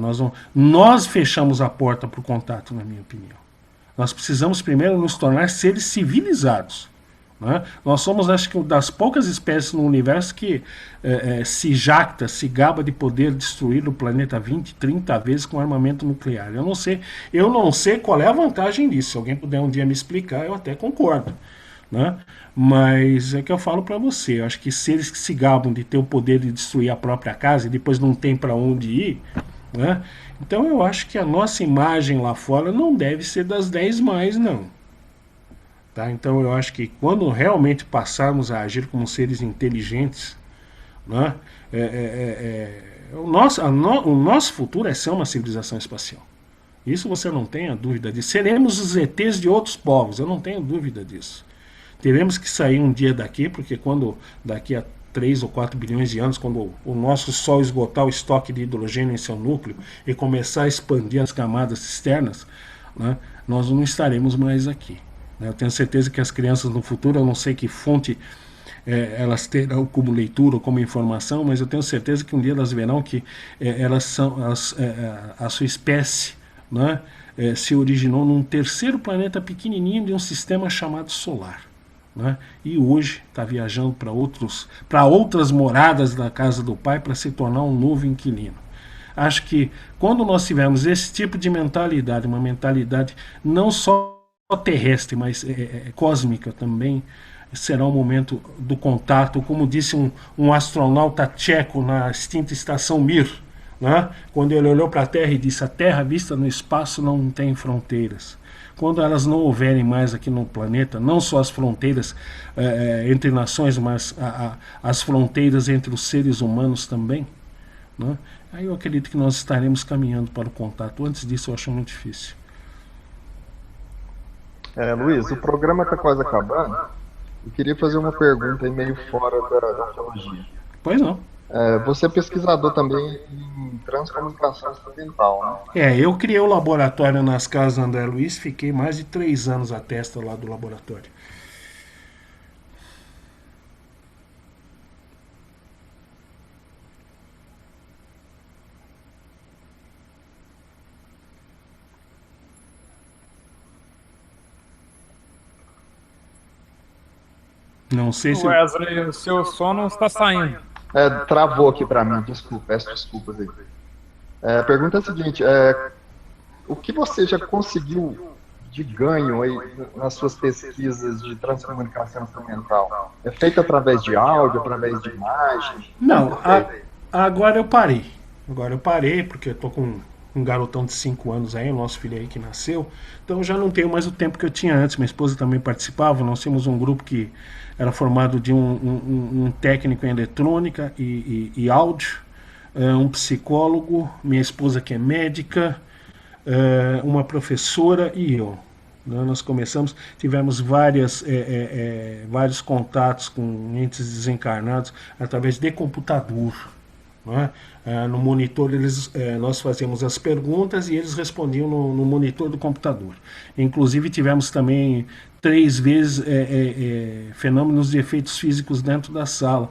Nós fechamos a porta para o contato, na minha opinião. Nós precisamos primeiro nos tornar seres civilizados. Né? Nós somos, acho que, das poucas espécies no universo que se jacta, se gaba de poder destruir o planeta 20, 30 vezes com armamento nuclear. Eu não sei qual é a vantagem disso. Se alguém puder um dia me explicar, eu até concordo. Né? Mas é que eu falo para você, eu acho que seres que se gabam de ter o poder de destruir a própria casa e depois não tem para onde ir, né? Então eu acho que a nossa imagem lá fora não deve ser das 10 mais, não. Tá? Então eu acho que quando realmente passarmos a agir como seres inteligentes, né? O nosso futuro é ser uma civilização espacial. Isso você não tenha dúvida disso. Seremos os ETs de outros povos, eu não tenho dúvida disso. Teremos que sair um dia daqui, porque quando daqui a 3 ou 4 bilhões de anos, quando o nosso Sol esgotar o estoque de hidrogênio em seu núcleo e começar a expandir as camadas externas, né, nós não estaremos mais aqui. Né? Eu tenho certeza que as crianças no futuro, eu não sei que fonte elas terão como leitura ou como informação, mas eu tenho certeza que um dia elas verão que a sua espécie, né, se originou num terceiro planeta pequenininho de um sistema chamado solar. Né? E hoje está viajando para outras moradas da casa do pai para se tornar um novo inquilino. Acho que quando nós tivermos esse tipo de mentalidade, uma mentalidade não só terrestre, mas cósmica também, será o momento do contato, como disse um astronauta tcheco na extinta estação Mir, né? Quando ele olhou para a Terra e disse: a Terra vista no espaço não tem fronteiras. Quando elas não houverem mais aqui no planeta, não só as fronteiras entre nações, mas as fronteiras entre os seres humanos também, né? Aí eu acredito que nós estaremos caminhando para o contato. Antes disso eu acho muito difícil. Luiz, o programa está quase acabando. Eu queria fazer uma pergunta aí meio fora da ufologia. Pois não. Você é pesquisador também em transcomunicação incidental, né? Eu criei o laboratório nas casas André Luiz, fiquei mais de 3 anos à testa lá do laboratório. Não sei se... Wesley, o seu som não está saindo. Travou aqui para mim, desculpa, peço desculpas aí. A pergunta é a seguinte, o que você já conseguiu de ganho aí nas suas pesquisas de transcomunicação instrumental? É feito através de áudio, através de imagem? Não, agora eu parei. Agora eu parei, porque eu tô com um garotão de 5 anos aí, o nosso filho aí que nasceu. Então eu já não tenho mais o tempo que eu tinha antes. Minha esposa também participava. Nós tínhamos um grupo que era formado de um técnico em eletrônica e áudio, um psicólogo, minha esposa que é médica, uma professora e eu. Nós começamos, tivemos vários contatos com entes desencarnados através de computador. Né? No monitor nós fazíamos as perguntas e eles respondiam no monitor do computador. Inclusive tivemos também 3 vezes fenômenos de efeitos físicos dentro da sala.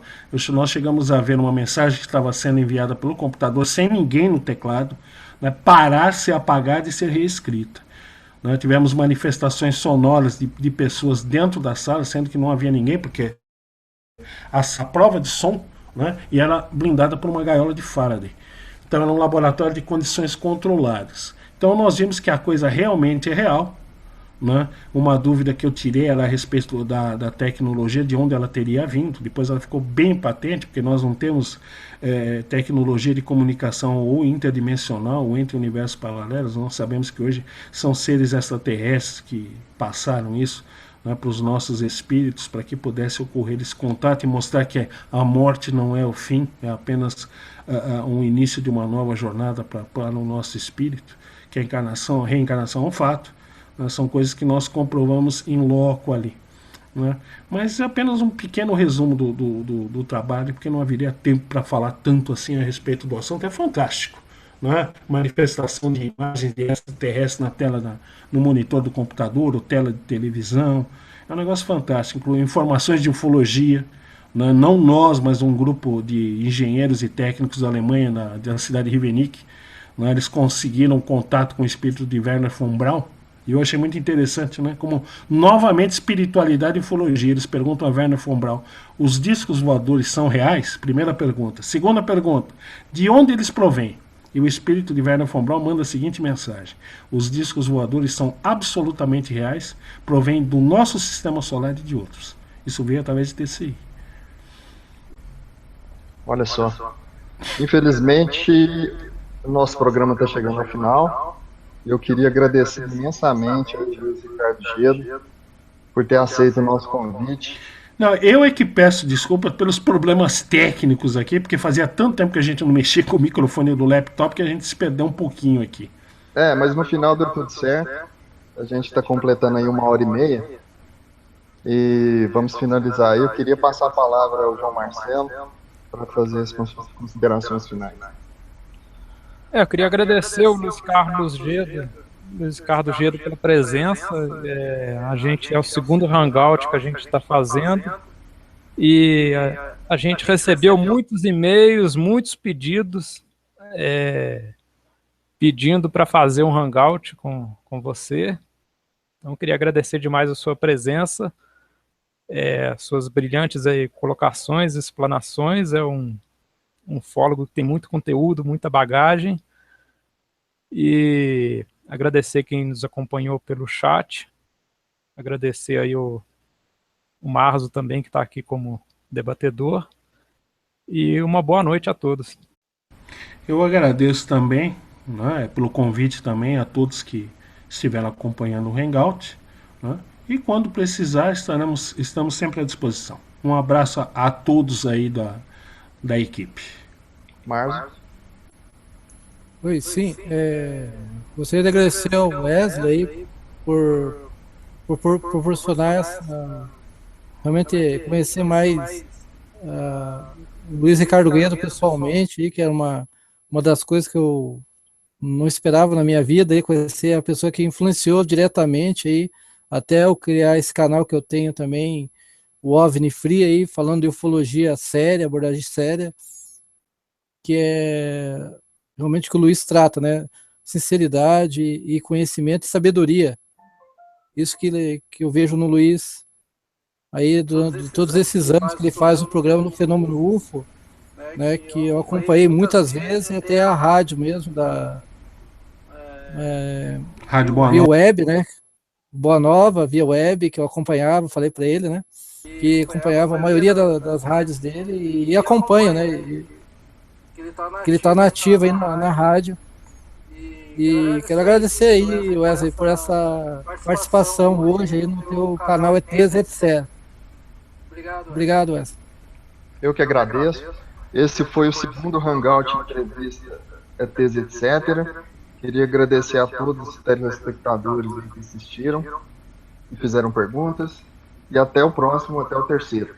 Nós chegamos a ver uma mensagem que estava sendo enviada pelo computador sem ninguém no teclado, né, parar, ser apagada e ser reescrita. Nós tivemos manifestações sonoras de pessoas dentro da sala, sendo que não havia ninguém, porque a prova de som, né, e era blindada por uma gaiola de Faraday. Então era um laboratório de condições controladas. Então nós vimos que a coisa realmente é real. Né? Uma dúvida que eu tirei era a respeito da tecnologia, de onde ela teria vindo. Depois ela ficou bem patente, porque nós não temos tecnologia de comunicação ou interdimensional ou entre universos paralelos. Nós sabemos que hoje são seres extraterrestres que passaram isso, né, para os nossos espíritos, para que pudesse ocorrer esse contato e mostrar que a morte não é o fim, é apenas um início de uma nova jornada para o nosso espírito, que a reencarnação é um fato. São coisas que nós comprovamos em loco ali. Né? Mas é apenas um pequeno resumo do trabalho, porque não haveria tempo para falar tanto assim a respeito do assunto. É fantástico. Né? Manifestação de imagens de extraterrestres na tela, no monitor do computador, ou tela de televisão. É um negócio fantástico. Inclui informações de ufologia. Né? Não nós, mas um grupo de engenheiros e técnicos da Alemanha, da cidade de Rivenick. Né? Eles conseguiram contato com o espírito de Werner von Braun. E eu achei muito interessante, né? Como novamente espiritualidade e ufologia. Eles perguntam a Werner von Braun: os discos voadores são reais? Primeira pergunta. Segunda pergunta: de onde eles provêm? E o espírito de Werner von Braun manda a seguinte mensagem: os discos voadores são absolutamente reais, provêm do nosso sistema solar e de outros. Isso veio através de TCI. Olha só. Infelizmente, o nosso programa está chegando ao final. Eu queria agradecer imensamente ao Luiz Ricardo Gedo por ter aceito o nosso convite. Não, eu é que peço desculpa pelos problemas técnicos aqui, porque fazia tanto tempo que a gente não mexia com o microfone do laptop que a gente se perdeu um pouquinho aqui. Mas no final deu tudo certo. A gente está completando aí 1h30 e vamos finalizar aí. Eu queria passar a palavra ao João Marcelo para fazer as considerações finais. Eu queria agradecer o Luiz Carlos Gedo pela presença. A gente é o segundo hangout que a gente está fazendo e a gente recebeu muitos e-mails, muitos pedidos pedindo para fazer um hangout com você. Então eu queria agradecer demais a sua presença, suas brilhantes colocações, explanações. É um ufólogo que tem muito conteúdo, muita bagagem. E agradecer quem nos acompanhou pelo chat. Agradecer aí o Marzo também, que está aqui como debatedor. E uma boa noite a todos. Eu agradeço também, né, pelo convite também a todos que estiveram acompanhando o Hangout. Né, e quando precisar, estamos sempre à disposição. Um abraço a todos aí da equipe. Marzo. Oi, sim. Gostaria de agradecer ao Wesley por proporcionar realmente conhecer mais o Luiz Ricardo Gedo pessoalmente, que era uma das coisas que eu não esperava na minha vida, conhecer a pessoa que influenciou diretamente aí, até eu criar esse canal que eu tenho também, o OVNI Free, aí, falando de ufologia séria, abordagem séria, que é realmente o que o Luiz trata, né? Sinceridade e conhecimento e sabedoria. Isso que eu vejo no Luiz aí durante todos esses anos que ele faz o programa no Fenômeno UFO, né? Que eu acompanhei muitas vezes, até a rádio mesmo da Rádio Boa Noite, Web, né? Boa Nova, via web, que eu acompanhava, falei para ele, né? Que acompanhava a maioria das rádios dele e acompanho, né? Que ele está nativo aí na rádio. E quero agradecer aí, Wesley, por essa participação hoje aí no teu canal ETs, etc. Obrigado, Wesley. Eu que agradeço. Esse foi o segundo Hangout entrevista ETs, etc. Queria agradecer a todos os telespectadores que assistiram e fizeram perguntas. E até o próximo, até o terceiro.